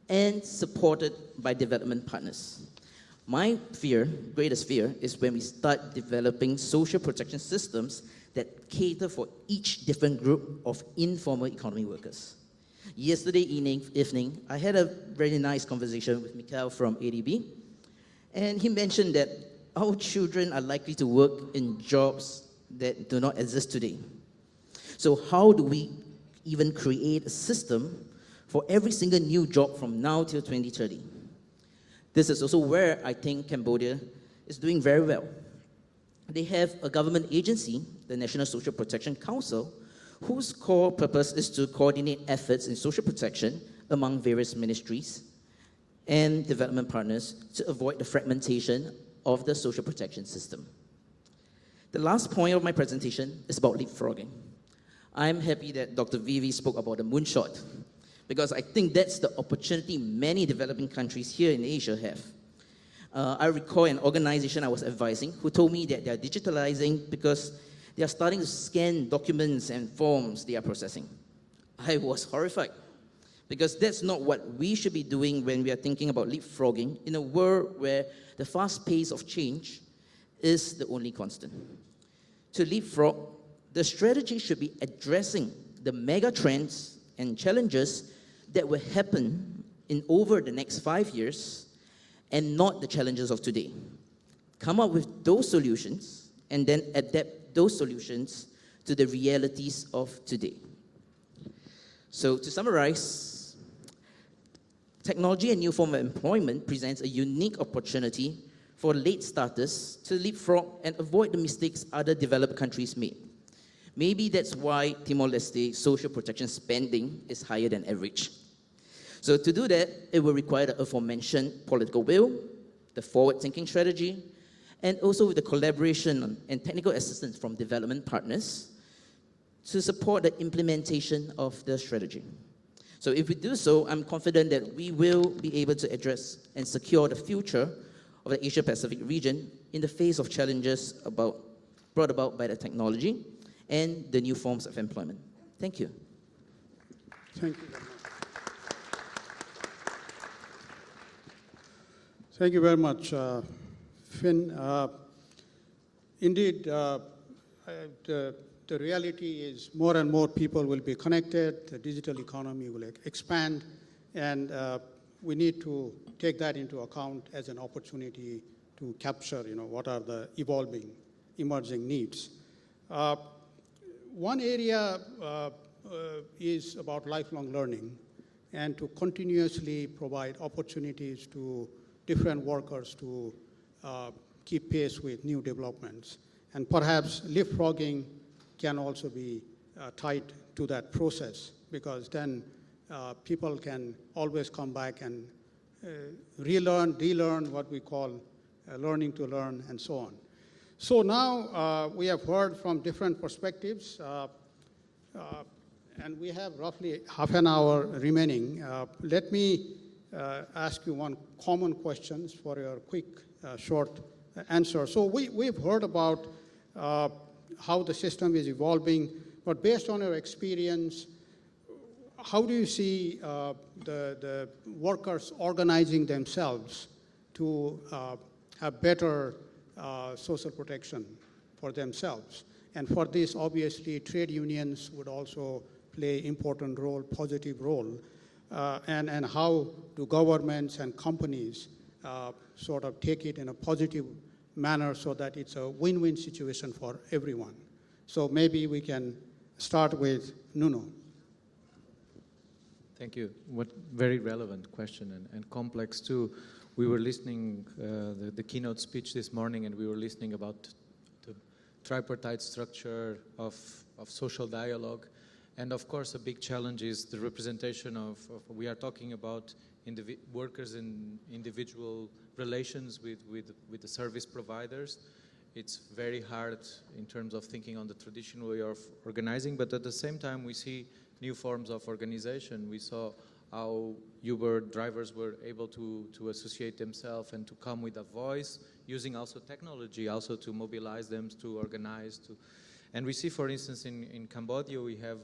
and supported by development partners. My greatest fear, is when we start developing social protection systems that cater for each different group of informal economy workers. Yesterday evening, I had a very nice conversation with Mikhail from ADB, and he mentioned that our children are likely to work in jobs that do not exist today. So how do we even create a system for every single new job from now till 2030? This is also where I think Cambodia is doing very well. They have a government agency, the National Social Protection Council, whose core purpose is to coordinate efforts in social protection among various ministries and development partners to avoid the fragmentation of the social protection system. The last point of my presentation is about leapfrogging. I'm happy that Dr. Vivi spoke about the moonshot, because I think that's the opportunity many developing countries here in Asia have. I recall an organization I was advising who told me that they are digitalizing because they are starting to scan documents and forms they are processing. I was horrified, because that's not what we should be doing when we are thinking about leapfrogging in a world where the fast pace of change is the only constant. To leapfrog, the strategy should be addressing the mega trends and challenges that will happen in over the next 5 years and not the challenges of today. Come up with those solutions and then adapt those solutions to the realities of today. So to summarize, technology and new form of employment presents a unique opportunity for late starters to leapfrog and avoid the mistakes other developed countries made. Maybe that's why Timor-Leste social protection spending is higher than average. So to do that, it will require the aforementioned political will, the forward-thinking strategy, and also with the collaboration and technical assistance from development partners to support the implementation of the strategy. So if we do so, I'm confident that we will be able to address and secure the future of the Asia-Pacific region in the face of challenges brought about by the technology and the new forms of employment. Thank you. Thank you very much. Thank you very much, Finn. Indeed, the reality is more and more people will be connected, the digital economy will expand, and we need to take that into account as an opportunity to capture, what are the emerging needs. One area is about lifelong learning and to continuously provide opportunities to different workers to keep pace with new developments. And perhaps leapfrogging can also be tied to that process, because then people can always come back and relearn what we call learning to learn, and so on. So now we have heard from different perspectives, and we have roughly half an hour remaining. Let me ask you one common question for your quick, short answer. So we've heard about how the system is evolving, but based on your experience, how do you see the workers organizing themselves to have better social protection for themselves? And for this, obviously, trade unions would also play important role, positive role. And how do governments and companies sort of take it in a positive manner so that it's a win-win situation for everyone? So maybe we can start with Nuno. Thank you. What very relevant question and complex too. We were listening the keynote speech this morning, and we were listening about the tripartite structure of social dialogue. And of course, a big challenge is the representation of we are talking about workers in individual relations with the service providers. It's very hard in terms of thinking on the traditional way of organizing, but at the same time, we see new forms of organization. We saw how Uber drivers were able to associate themselves and to come with a voice, using also technology, also to mobilize them, to organize, and we see, for instance, in Cambodia, we have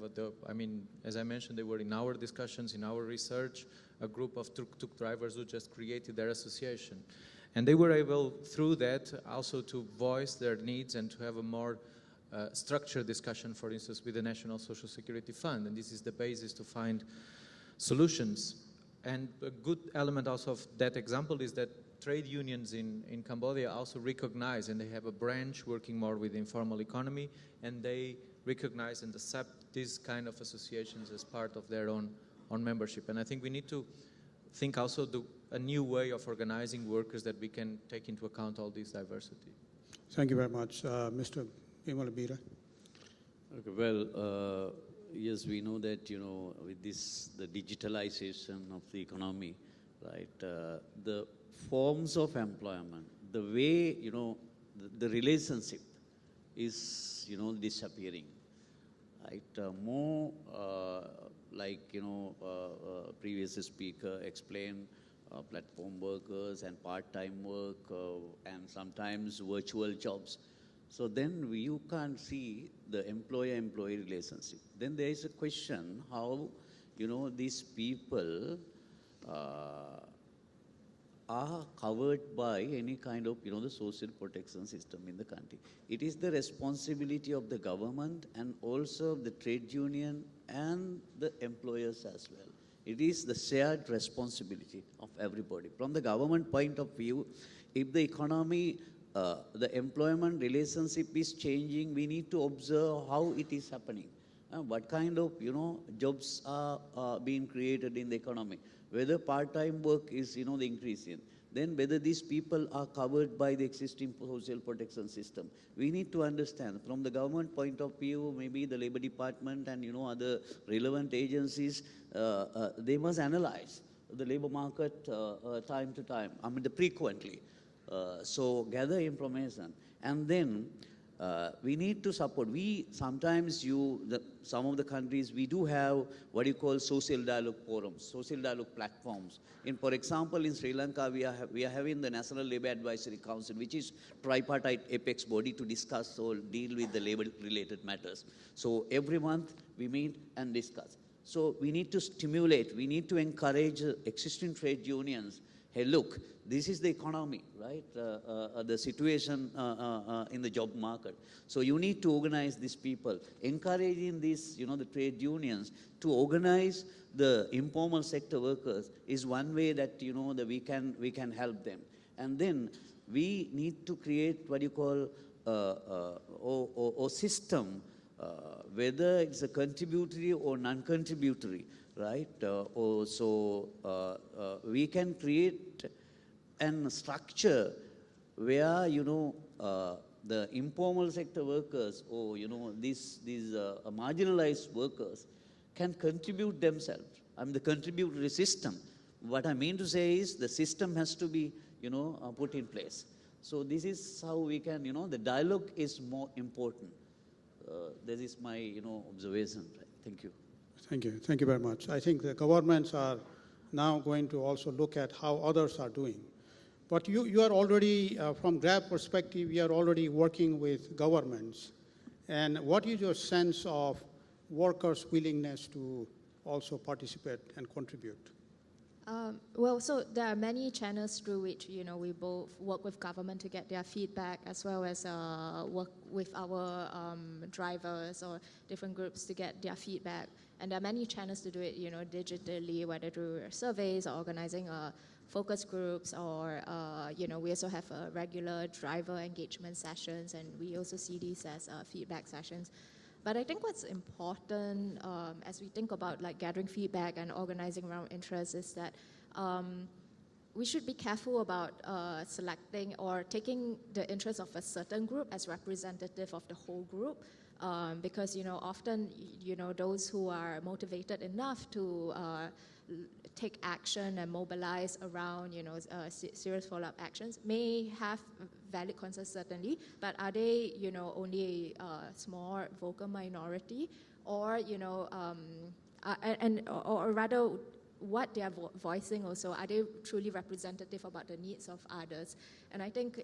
as I mentioned, they were in our discussions, in our research, a group of tuk-tuk drivers who just created their association. And they were able, through that, also to voice their needs and to have a more structured discussion, for instance, with the National Social Security Fund. And this is the basis to find solutions. And a good element also of that example is that trade unions in Cambodia also recognize, and they have a branch working more with the informal economy, and they recognize and accept these kind of associations as part of their own membership. And I think we need to think also a new way of organizing workers that we can take into account all this diversity. Thank you very much. Mr. Bimalabira. Okay, well, yes, we know that, with the digitalization of the economy, right, the forms of employment, the way, the relationship is, disappearing, right? More like, previous speaker explained, platform workers and part-time work and sometimes virtual jobs. So then you can't see the employer-employee relationship. Then there is a question how, these people are covered by any kind of, the social protection system in the country. It is the responsibility of the government and also the trade union and the employers as well. It is the shared responsibility of everybody. From the government point of view, if the economy, the employment relationship is changing, we need to observe how it is happening. What kind of, jobs are being created in the economy. Whether part-time work is, the increasing. then whether these people are covered by the existing social protection system. We need to understand from the government point of view, maybe the Labor Department and other relevant agencies, they must analyze the labor market time to time, frequently. So gather information, and then we need to support. Sometimes some of the countries, we do have what you call social dialogue forums, social dialogue platforms. For example, in Sri Lanka, we are having the National Labour Advisory Council, which is tripartite apex body to discuss or deal with the labor-related matters. So every month we meet and discuss. So we need to stimulate, we need to encourage existing trade unions. Hey, look, this is the economy, right? The situation in the job market. So you need to organize these people, encouraging these, the trade unions to organize the informal sector workers is one way that, that we can help them. And then we need to create what you call a system, whether it's a contributory or non-contributory, right? We can create a structure where, the informal sector workers or, these marginalized workers can contribute themselves. The contributory system. What I mean to say is the system has to be, put in place. So this is how we can, the dialogue is more important. This is my, observation. Right? Thank you. Thank you. Thank you very much. I think the governments are now going to also look at how others are doing. But you are already, from GRAB perspective, you are already working with governments. And what is your sense of workers' willingness to also participate and contribute? Well, so there are many channels through which, we both work with government to get their feedback, as well as work with our drivers or different groups to get their feedback. And there are many channels to do it, digitally, whether through surveys or organizing focus groups, or, we also have regular driver engagement sessions, and we also see these as feedback sessions. But I think what's important as we think about gathering feedback and organizing around interests is that we should be careful about selecting or taking the interests of a certain group as representative of the whole group, because often those who are motivated enough to take action and mobilize around serious follow-up actions may have valid concerns, certainly, but are they only a small vocal minority, or or rather what they are voicing also, are they truly representative about the needs of others? And I think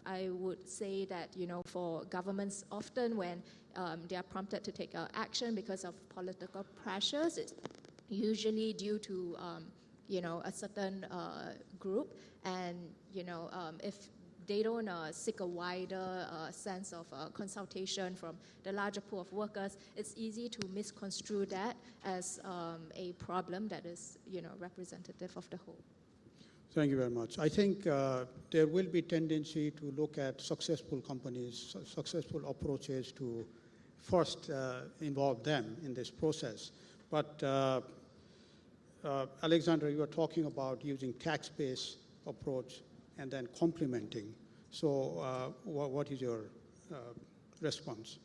I would say that for governments, often when they are prompted to take action because of political pressures, it's usually due to a certain group, and if they don't seek a wider sense of consultation from the larger pool of workers, it's easy to misconstrue that as a problem that is representative of the whole. Thank you very much. I think there will be tendency to look at successful companies, successful approaches to first involve them in this process. But Alexander, you were talking about using tax-based approach and then complementing. So what is your response?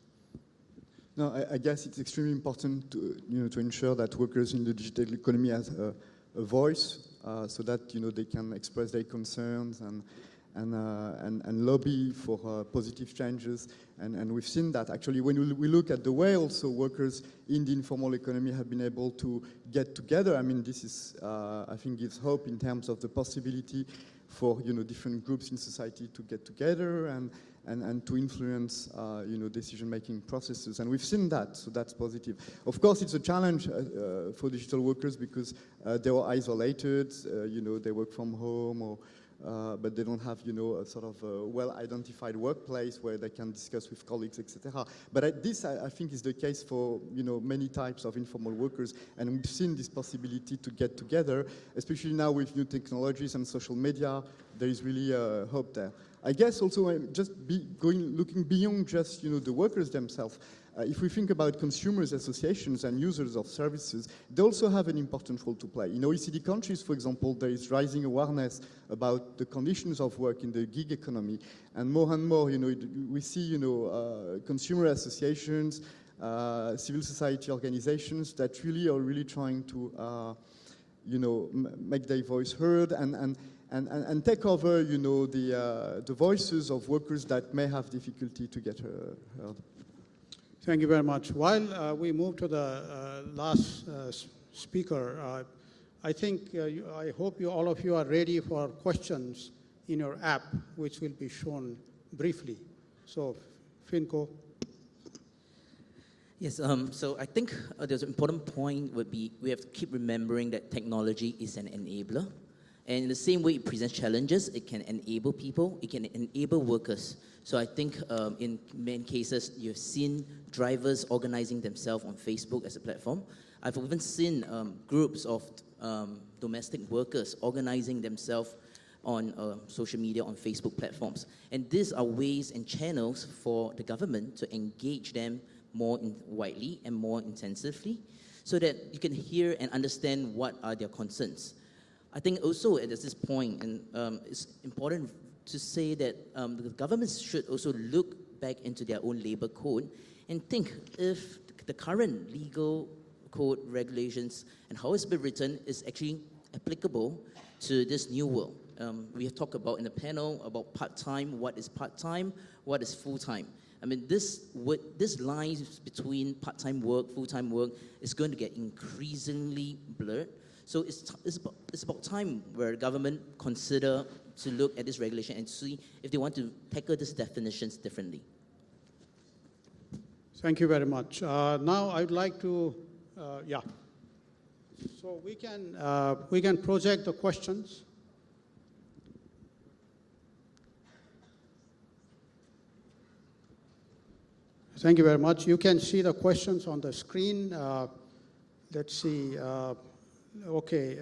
No, I guess it's extremely important to, to ensure that workers in the digital economy have a voice, so that they can express their concerns and lobby for positive changes. And we've seen that actually when we look at the way also workers in the informal economy have been able to get together. I mean, this is, I think, gives hope in terms of the possibility for different groups in society to get together and to influence decision-making processes, and we've seen that, so that's positive. Of course, it's a challenge for digital workers because they are isolated. They work from home, or but they don't have a sort of well-identified workplace where they can discuss with colleagues, etc. But this, I think, is the case for many types of informal workers, and we've seen this possibility to get together, especially now with new technologies and social media. There is really hope there. I guess also just looking beyond just the workers themselves. if we think about consumers associations and users of services, they also have an important role to play. In OECD countries, for example, there is rising awareness about the conditions of work in the gig economy, and more, we see, consumer associations, civil society organizations that really are really trying to, make their voice heard and take over, the voices of workers that may have difficulty to get heard. Thank you very much. While we move to the last speaker, I think, I hope all of you are ready for questions in your app, which will be shown briefly. So, Finco. Yes, so I think there's an important point would be we have to keep remembering that technology is an enabler. And in the same way it presents challenges, it can enable people, it can enable workers. So I think in many cases, you've seen drivers organizing themselves on Facebook as a platform. I've even seen groups of domestic workers organizing themselves on social media, on Facebook platforms. And these are ways and channels for the government to engage them more widely and more intensively so that you can hear and understand what are their concerns. I think also at this point, and it's important to say that the governments should also look back into their own labor code and think if the current legal code regulations and how it's been written is actually applicable to this new world. We have talked about in the panel about part-time, what is part-time, what is full-time. I mean, this lines between part-time work, full-time work is going to get increasingly blurred. So it's about time where government consider to look at this regulation and see if they want to tackle these definitions differently. Thank you very much. Now I'd like to, yeah. So we can project the questions. Thank you very much. You can see the questions on the screen. Let's see. Okay.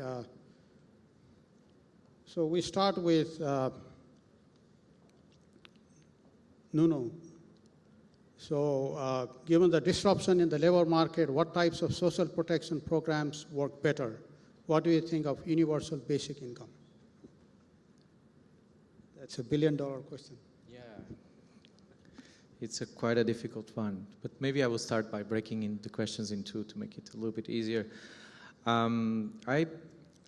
So we start with Nuno. So given the disruption in the labor market, what types of social protection programs work better? What do you think of universal basic income? That's $1 billion question. Yeah, it's quite a difficult one, but maybe I will start by breaking in the questions in two to make it a little bit easier.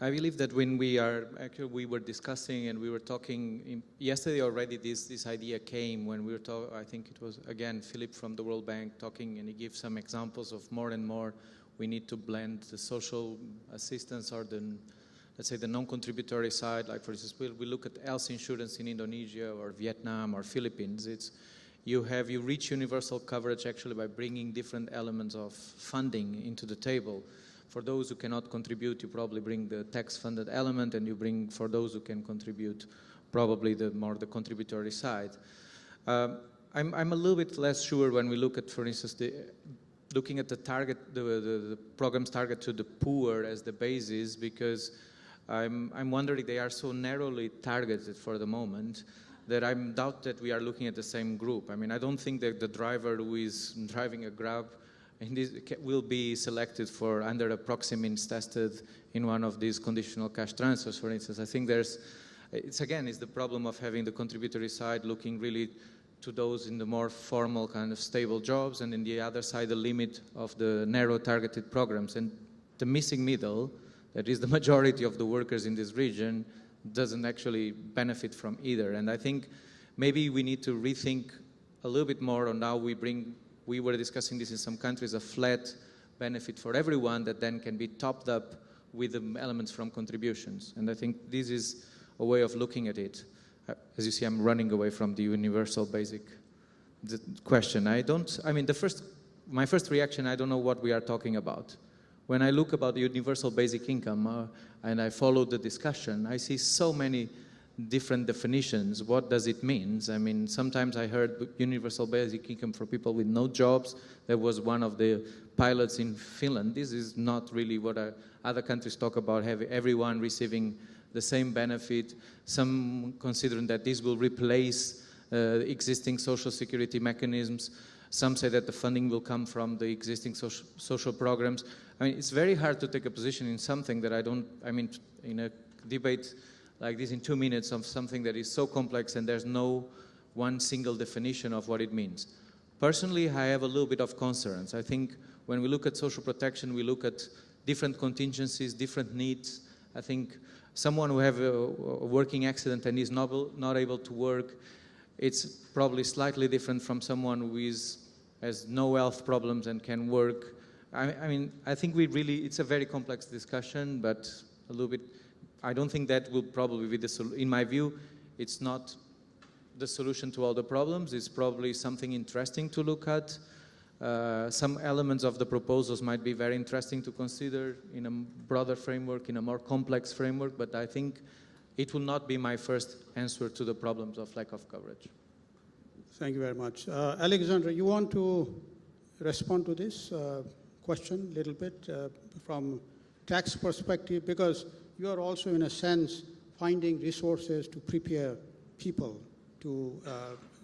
I believe that when we were discussing and we were talking yesterday already, this idea came when we were talking. I think it was again Philip from the World Bank talking, and he gives some examples of more and more we need to blend the social assistance or let's say the non-contributory side. Like for instance, we look at health insurance in Indonesia or Vietnam or Philippines. You reach universal coverage actually by bringing different elements of funding into the table. For those who cannot contribute, you probably bring the tax-funded element, and you bring, for those who can contribute, probably the contributory side. I'm a little bit less sure when we look at, for instance, looking at the target, the program's target to the poor as the basis, because I'm wondering they are so narrowly targeted for the moment that I doubt that we are looking at the same group. I mean, I don't think that the driver who is driving a Grab will be selected for under a proxy means tested in one of these conditional cash transfers, for instance. I think it's the problem of having the contributory side looking really to those in the more formal kind of stable jobs, and in the other side, the limit of the narrow targeted programs. And the missing middle, that is the majority of the workers in this region, doesn't actually benefit from either. And I think maybe we need to rethink a little bit more on how we were discussing this in some countries, a flat benefit for everyone that then can be topped up with the elements from contributions. And I think this is a way of looking at it. As you see, I'm running away from the universal basic question. My first reaction, I don't know what we are talking about. When I look about the universal basic income and I follow the discussion, I see so many different definitions. What does it mean? I mean, sometimes I heard universal basic income for people with no jobs. That was one of the pilots in Finland. This is not really what other countries talk about, having everyone receiving the same benefit. Some considering that this will replace existing social security mechanisms. Some say that the funding will come from the existing social programs. I mean, it's very hard to take a position in something that in a debate like this in 2 minutes of something that is so complex and there's no one single definition of what it means. Personally, I have a little bit of concerns. I think when we look at social protection, we look at different contingencies, different needs. I think someone who have a working accident and is not able to work, it's probably slightly different from someone who has no health problems and can work. I think it's a very complex discussion, but a little bit, I don't think that will probably be in my view, it's not the solution to all the problems. It's probably something interesting to look at. Some elements of the proposals might be very interesting to consider in a broader framework, in a more complex framework, but I think it will not be my first answer to the problems of lack of coverage. Thank you very much. Alexander, you want to respond to this question a little bit from tax perspective, because you are also, in a sense, finding resources to prepare people to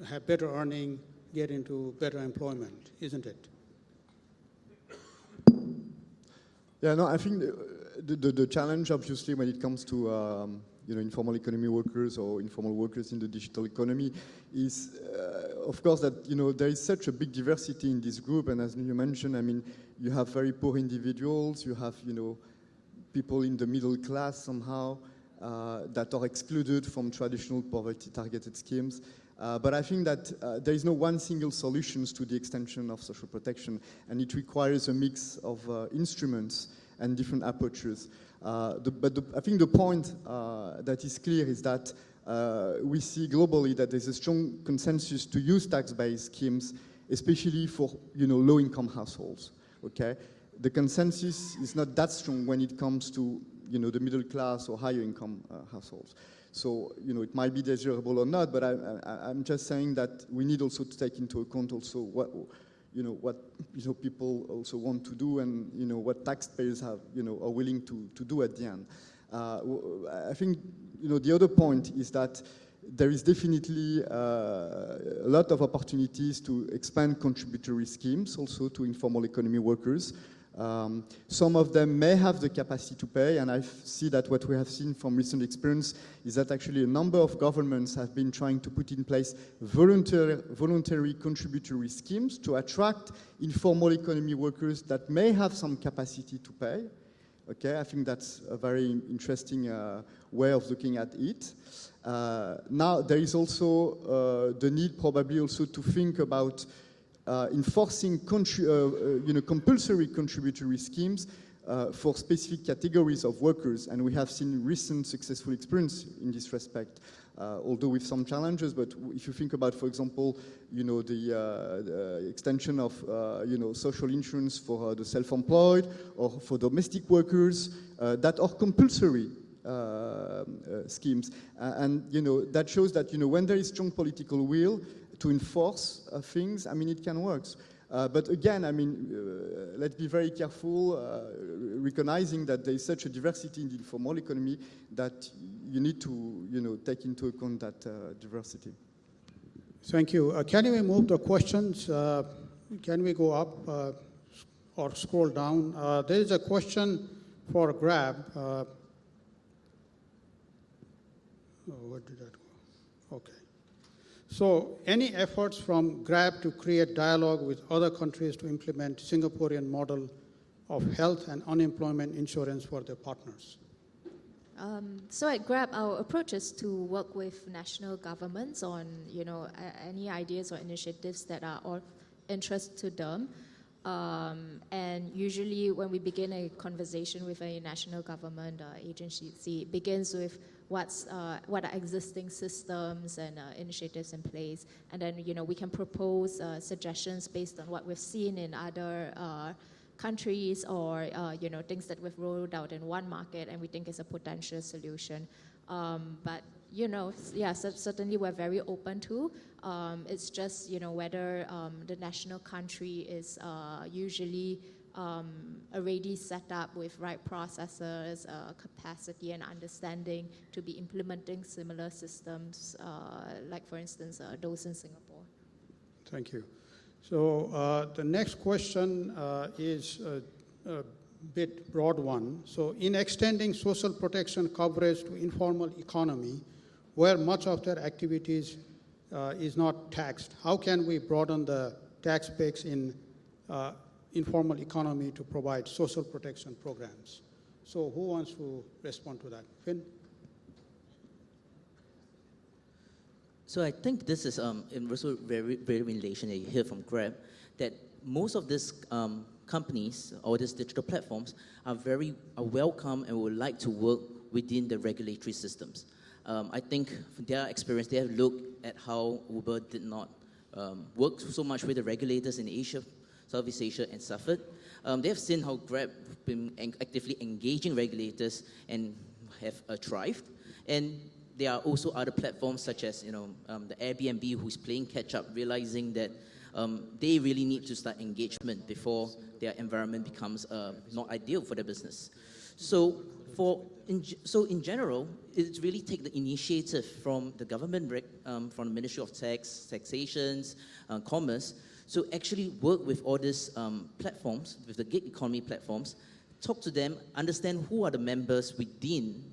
have better earning, get into better employment, isn't it? Yeah, no, I think the challenge, obviously, when it comes to informal economy workers or informal workers in the digital economy is, of course, that there is such a big diversity in this group, and as you mentioned, you have very poor individuals, you have people in the middle class somehow that are excluded from traditional poverty-targeted schemes. But I think that there is no one single solution to the extension of social protection, and it requires a mix of instruments and different approaches. I think the point that is clear is that we see globally that there's a strong consensus to use tax-based schemes, especially for low-income households. Okay, the consensus is not that strong when it comes to the middle class or higher income households. So it might be desirable or not, but I'm just saying that we need also to take into account also what people also want to do, and what taxpayers are willing to do at the end. I think the other point is that there is definitely a lot of opportunities to expand contributory schemes also to informal economy workers. Some of them may have the capacity to pay, and I see that what we have seen from recent experience is that actually a number of governments have been trying to put in place voluntary contributory schemes to attract informal economy workers that may have some capacity to pay. Okay, I think that's a very interesting way of looking at it. Now, there is also the need probably also to think about enforcing compulsory contributory schemes for specific categories of workers, and we have seen recent successful experience in this respect, although with some challenges. But if you think about, for example, the extension of social insurance for the self-employed or for domestic workers that are compulsory schemes, and that shows that when there is strong political will to enforce things, it can work. But again, let's be very careful, recognizing that there is such a diversity in the informal economy that you need to take into account that diversity. Thank you. Can we move the questions? Can we go up or scroll down? There is a question for Grab. Where did that go? Okay. So, any efforts from Grab to create dialogue with other countries to implement Singaporean model of health and unemployment insurance for their partners? So at Grab, our approach is to work with national governments on any ideas or initiatives that are of interest to them. And usually when we begin a conversation with a national government agency, it begins with what are existing systems and initiatives in place, and then we can propose suggestions based on what we've seen in other countries, or things that we've rolled out in one market and we think is a potential solution. But certainly we're very open to. It's just whether the national country is usually already set up with right processes, capacity and understanding to be implementing similar systems, like for instance those in Singapore. Thank you. So the next question is a bit broad one. So in extending social protection coverage to informal economy, where much of their activities is not taxed, how can we broaden the tax base in informal economy to provide social protection programs? So who wants to respond to that? Finn? So I think this is in also very relation that you hear from Grab, that most of these companies or these digital platforms are welcome and would like to work within the regulatory systems. I think from their experience, they have looked at how Uber did not work so much with the regulators in Asia, Southeast Asia, and suffered. They have seen how Grab been actively engaging regulators and have thrived. And there are also other platforms such as the Airbnb, who's playing catch up, realizing that they really need to start engagement before their environment becomes not ideal for their business. So in general, it's really take the initiative from the government, from the Ministry of Taxations, Commerce, so actually work with all these platforms, with the gig economy platforms, talk to them, understand who are the members within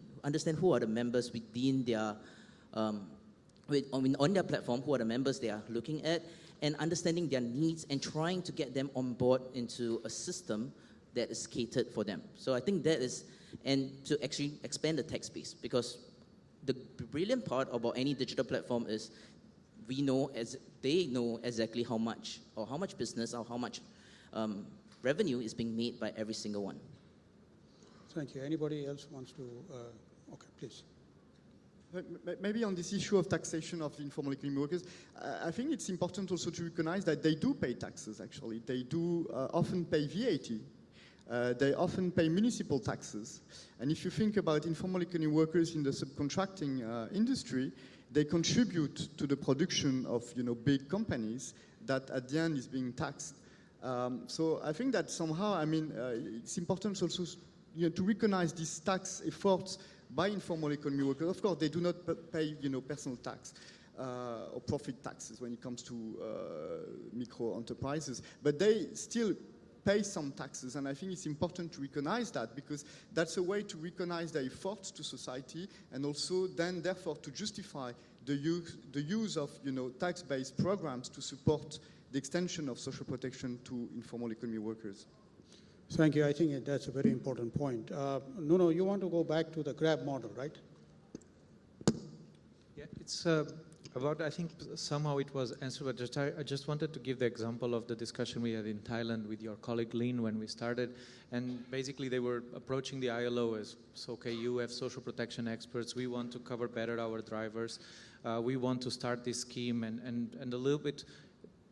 their, on their platform, who are the members they are looking at, and understanding their needs and trying to get them on board into a system that is catered for them. So I think that is, and to actually expand the tax base, because the brilliant part about any digital platform is they know exactly how much business or how much revenue is being made by every single one. Thank you. Anybody else wants to? Okay, please. Maybe on this issue of taxation of informal economy workers, I think it's important also to recognize that they do pay taxes, actually. They do often pay VAT. They often pay municipal taxes. And if you think about informal economy workers in the subcontracting industry, they contribute to the production of big companies that at the end is being taxed. So I think that somehow, it's important also to recognize these tax efforts by informal economy workers. Of course, they do not pay personal tax or profit taxes when it comes to micro enterprises, but they still pay some taxes, and I think it's important to recognize that, because that's a way to recognize their efforts to society, and also then therefore to justify the use of tax-based programs to support the extension of social protection to informal economy workers. Thank you. I think that's a very important point. Nuno, you want to go back to the Grab model, right? Yeah, it's about, I think somehow it was answered, but I just wanted to give the example of the discussion we had in Thailand with your colleague Lin when we started. And basically they were approaching the ILO as, so, okay, you have social protection experts, we want to cover better our drivers, we want to start this scheme, and a little bit,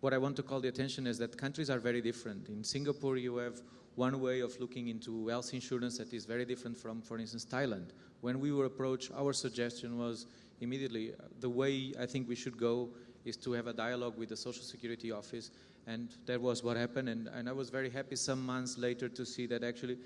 what I want to call the attention is that countries are very different. In Singapore, you have one way of looking into health insurance that is very different from, for instance, Thailand. When we were approached, our suggestion was immediately, the way I think we should go is to have a dialogue with the Social Security Office, and that was what happened, and I was very happy some months later to see that actually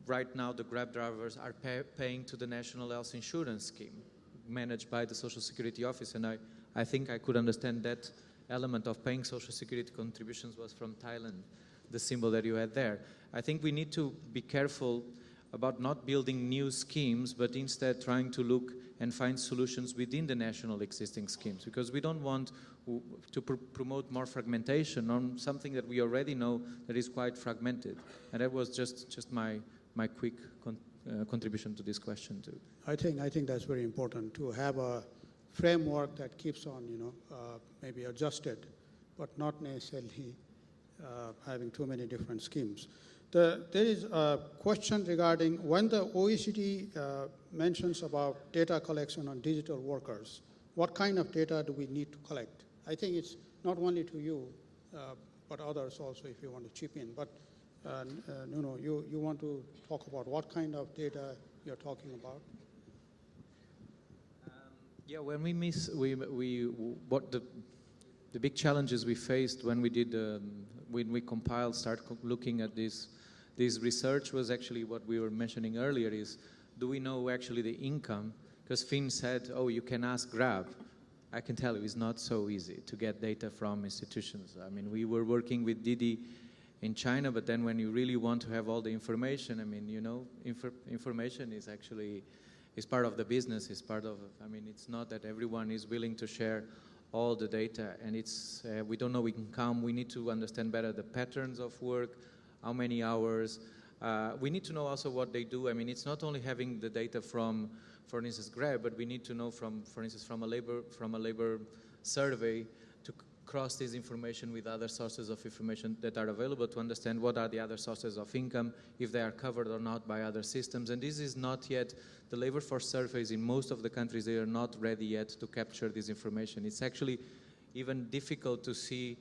right now the Grab drivers are paying to the National Health Insurance Scheme managed by the Social Security Office, and I think I could understand that element of paying Social Security contributions was from Thailand, the symbol that you had there. I think we need to be careful about not building new schemes, but instead trying to look and find solutions within the national existing schemes, because we don't want to promote more fragmentation on something that we already know that is quite fragmented. And that was just my quick contribution to this question too. I think that's very important, to have a framework that keeps on, maybe adjusted, but not necessarily having too many different schemes. There is a question regarding when the OECD mentions about data collection on digital workers, what kind of data do we need to collect? I think it's not only to you, but others also, if you want to chip in. But Nuno, you want to talk about what kind of data you're talking about? Yeah, when what the big challenges we faced when we did when we compiled, start looking at this research was actually what we were mentioning earlier is, do we know actually the income? Because Finn said, oh, you can ask Grab, I can tell you it's not so easy to get data from institutions. I mean, we were working with Didi in China, but then when you really want to have all the information, I mean, you know, information is actually is part of the business, is part of, I mean, it's not that everyone is willing to share all the data, and it's, we don't know we can come, we need to understand better the patterns of work, how many hours. We need to know also what they do. I mean, it's not only having the data from, for instance, Grab, but we need to know from, for instance, from a labor survey to cross this information with other sources of information that are available to understand what are the other sources of income, if they are covered or not by other systems. And this is not yet, the labor force surveys in most of the countries, they are not ready yet to capture this information. It's actually even difficult to see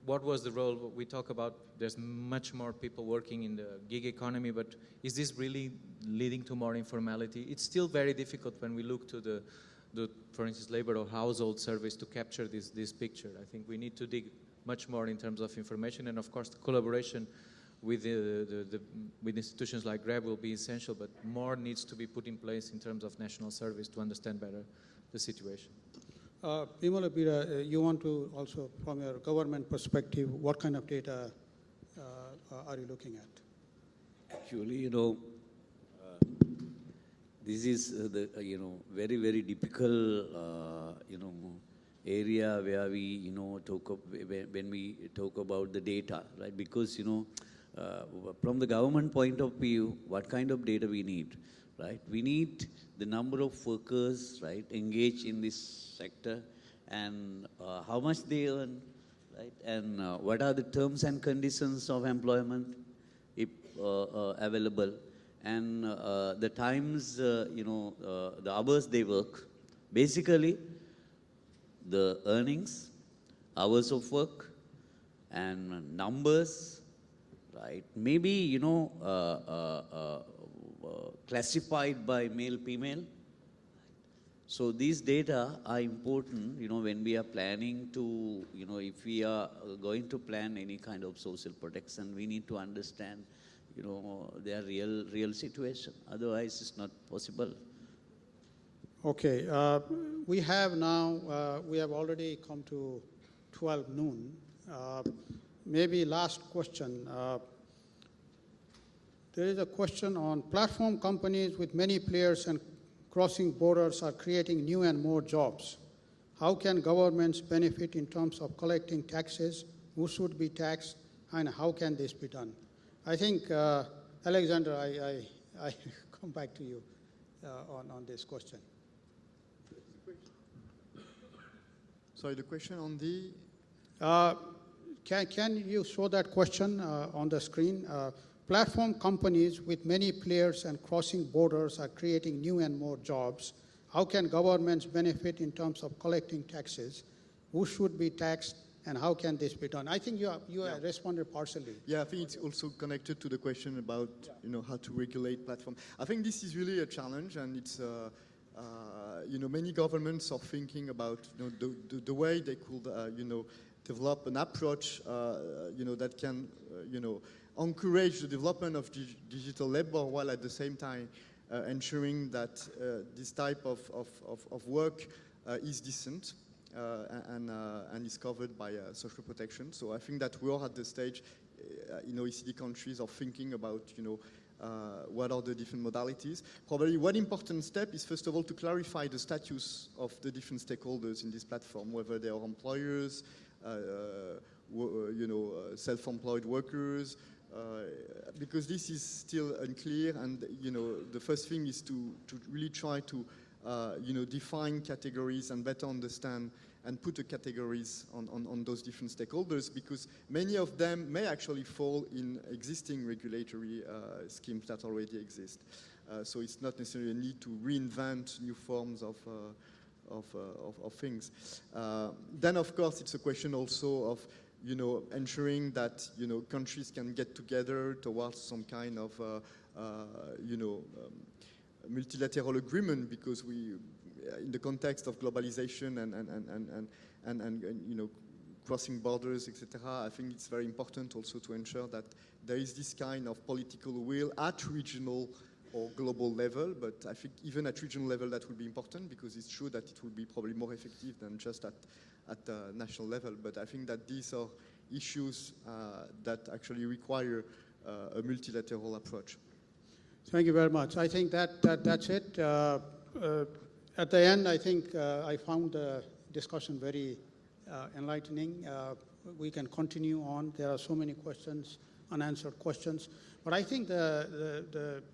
what was the role. We talk about there's much more people working in the gig economy, but is this really leading to more informality? It's still very difficult when we look to the for instance, labor or household surveys to capture this picture. I think we need to dig much more in terms of information, and of course the collaboration with with institutions like Grab will be essential, but more needs to be put in place in terms of national surveys to understand better the situation. Bimala Bira, you want to also, from your government perspective, what kind of data are you looking at? Actually, you know, this is the very, very difficult area where we when we talk about the data, right? Because from the government point of view, what kind of data we need, right? We need the number of workers, right, engaged in this sector, and how much they earn, right? And what are the terms and conditions of employment if available, and the times, the hours they work, basically the earnings, hours of work, and numbers, right? Maybe, classified by male, female. So these data are important, when we are planning to, if we are going to plan any kind of social protection, we need to understand, their real situation. Otherwise, it's not possible. Okay, we have now, we have already come to 12 noon. Maybe last question. There is a question on platform companies with many players and crossing borders are creating new and more jobs. How can governments benefit in terms of collecting taxes? Who should be taxed? And how can this be done? I think, Alexander, I come back to you on this question. Sorry, the question on the... Can you show that question on the screen? Platform companies with many players and crossing borders are creating new and more jobs. How can governments benefit in terms of collecting taxes? Who should be taxed? And how can this be done? I think you responded partially. Yeah, I think it's also connected to the question about how to regulate platform. I think this is really a challenge, and it's many governments are thinking about the way they could develop an approach that can encourage the development of digital labor while at the same time ensuring that this type of work is decent. And is covered by social protection. So I think that we are at the stage, OECD countries are thinking about, what are the different modalities. Probably one important step is, first of all, to clarify the status of the different stakeholders in this platform, whether they are employers, self-employed workers, because this is still unclear. And, the first thing is to really try to define categories and better understand and put the categories on those different stakeholders, because many of them may actually fall in existing regulatory schemes that already exist. So it's not necessarily a need to reinvent new forms of things. Then, of course, it's a question also of ensuring that countries can get together towards some kind of multilateral agreement, because we, in the context of globalization and crossing borders, etc., I think it's very important also to ensure that there is this kind of political will at regional or global level, but I think even at regional level that will be important, because it's true that it will be probably more effective than just at national level. But I think that these are issues that actually require a multilateral approach. Thank you very much. I think that's it. At the end, I think I found the discussion very enlightening. We can continue on. There are so many questions, unanswered questions. But I think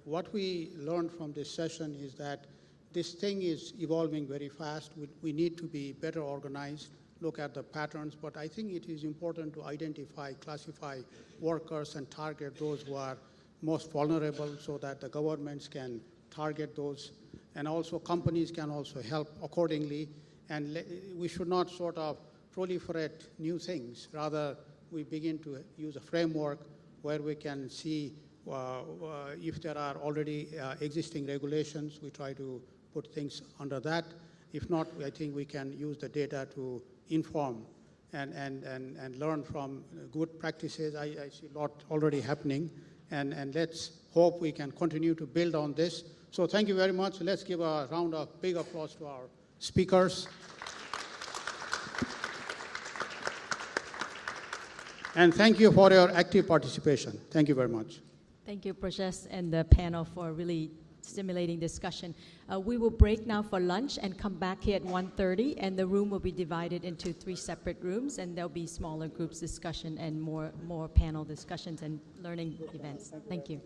what we learned from this session is that this thing is evolving very fast. We need to be better organized, look at the patterns. But I think it is important to identify, classify workers and target those who are most vulnerable so that the governments can target those. And also companies can also help accordingly. And we should not sort of proliferate new things. Rather, we begin to use a framework where we can see if there are already existing regulations, we try to put things under that. If not, I think we can use the data to inform and learn from good practices. I see a lot already happening, and let's hope we can continue to build on this. So thank you very much. Let's give a round of big applause to our speakers. And thank you for your active participation. Thank you very much. Thank you, Prajesh, and the panel for really stimulating discussion. We will break now for lunch and come back here at 1:30, and the room will be divided into 3 separate rooms, and there'll be smaller groups discussion and more panel discussions and learning events. Thank you.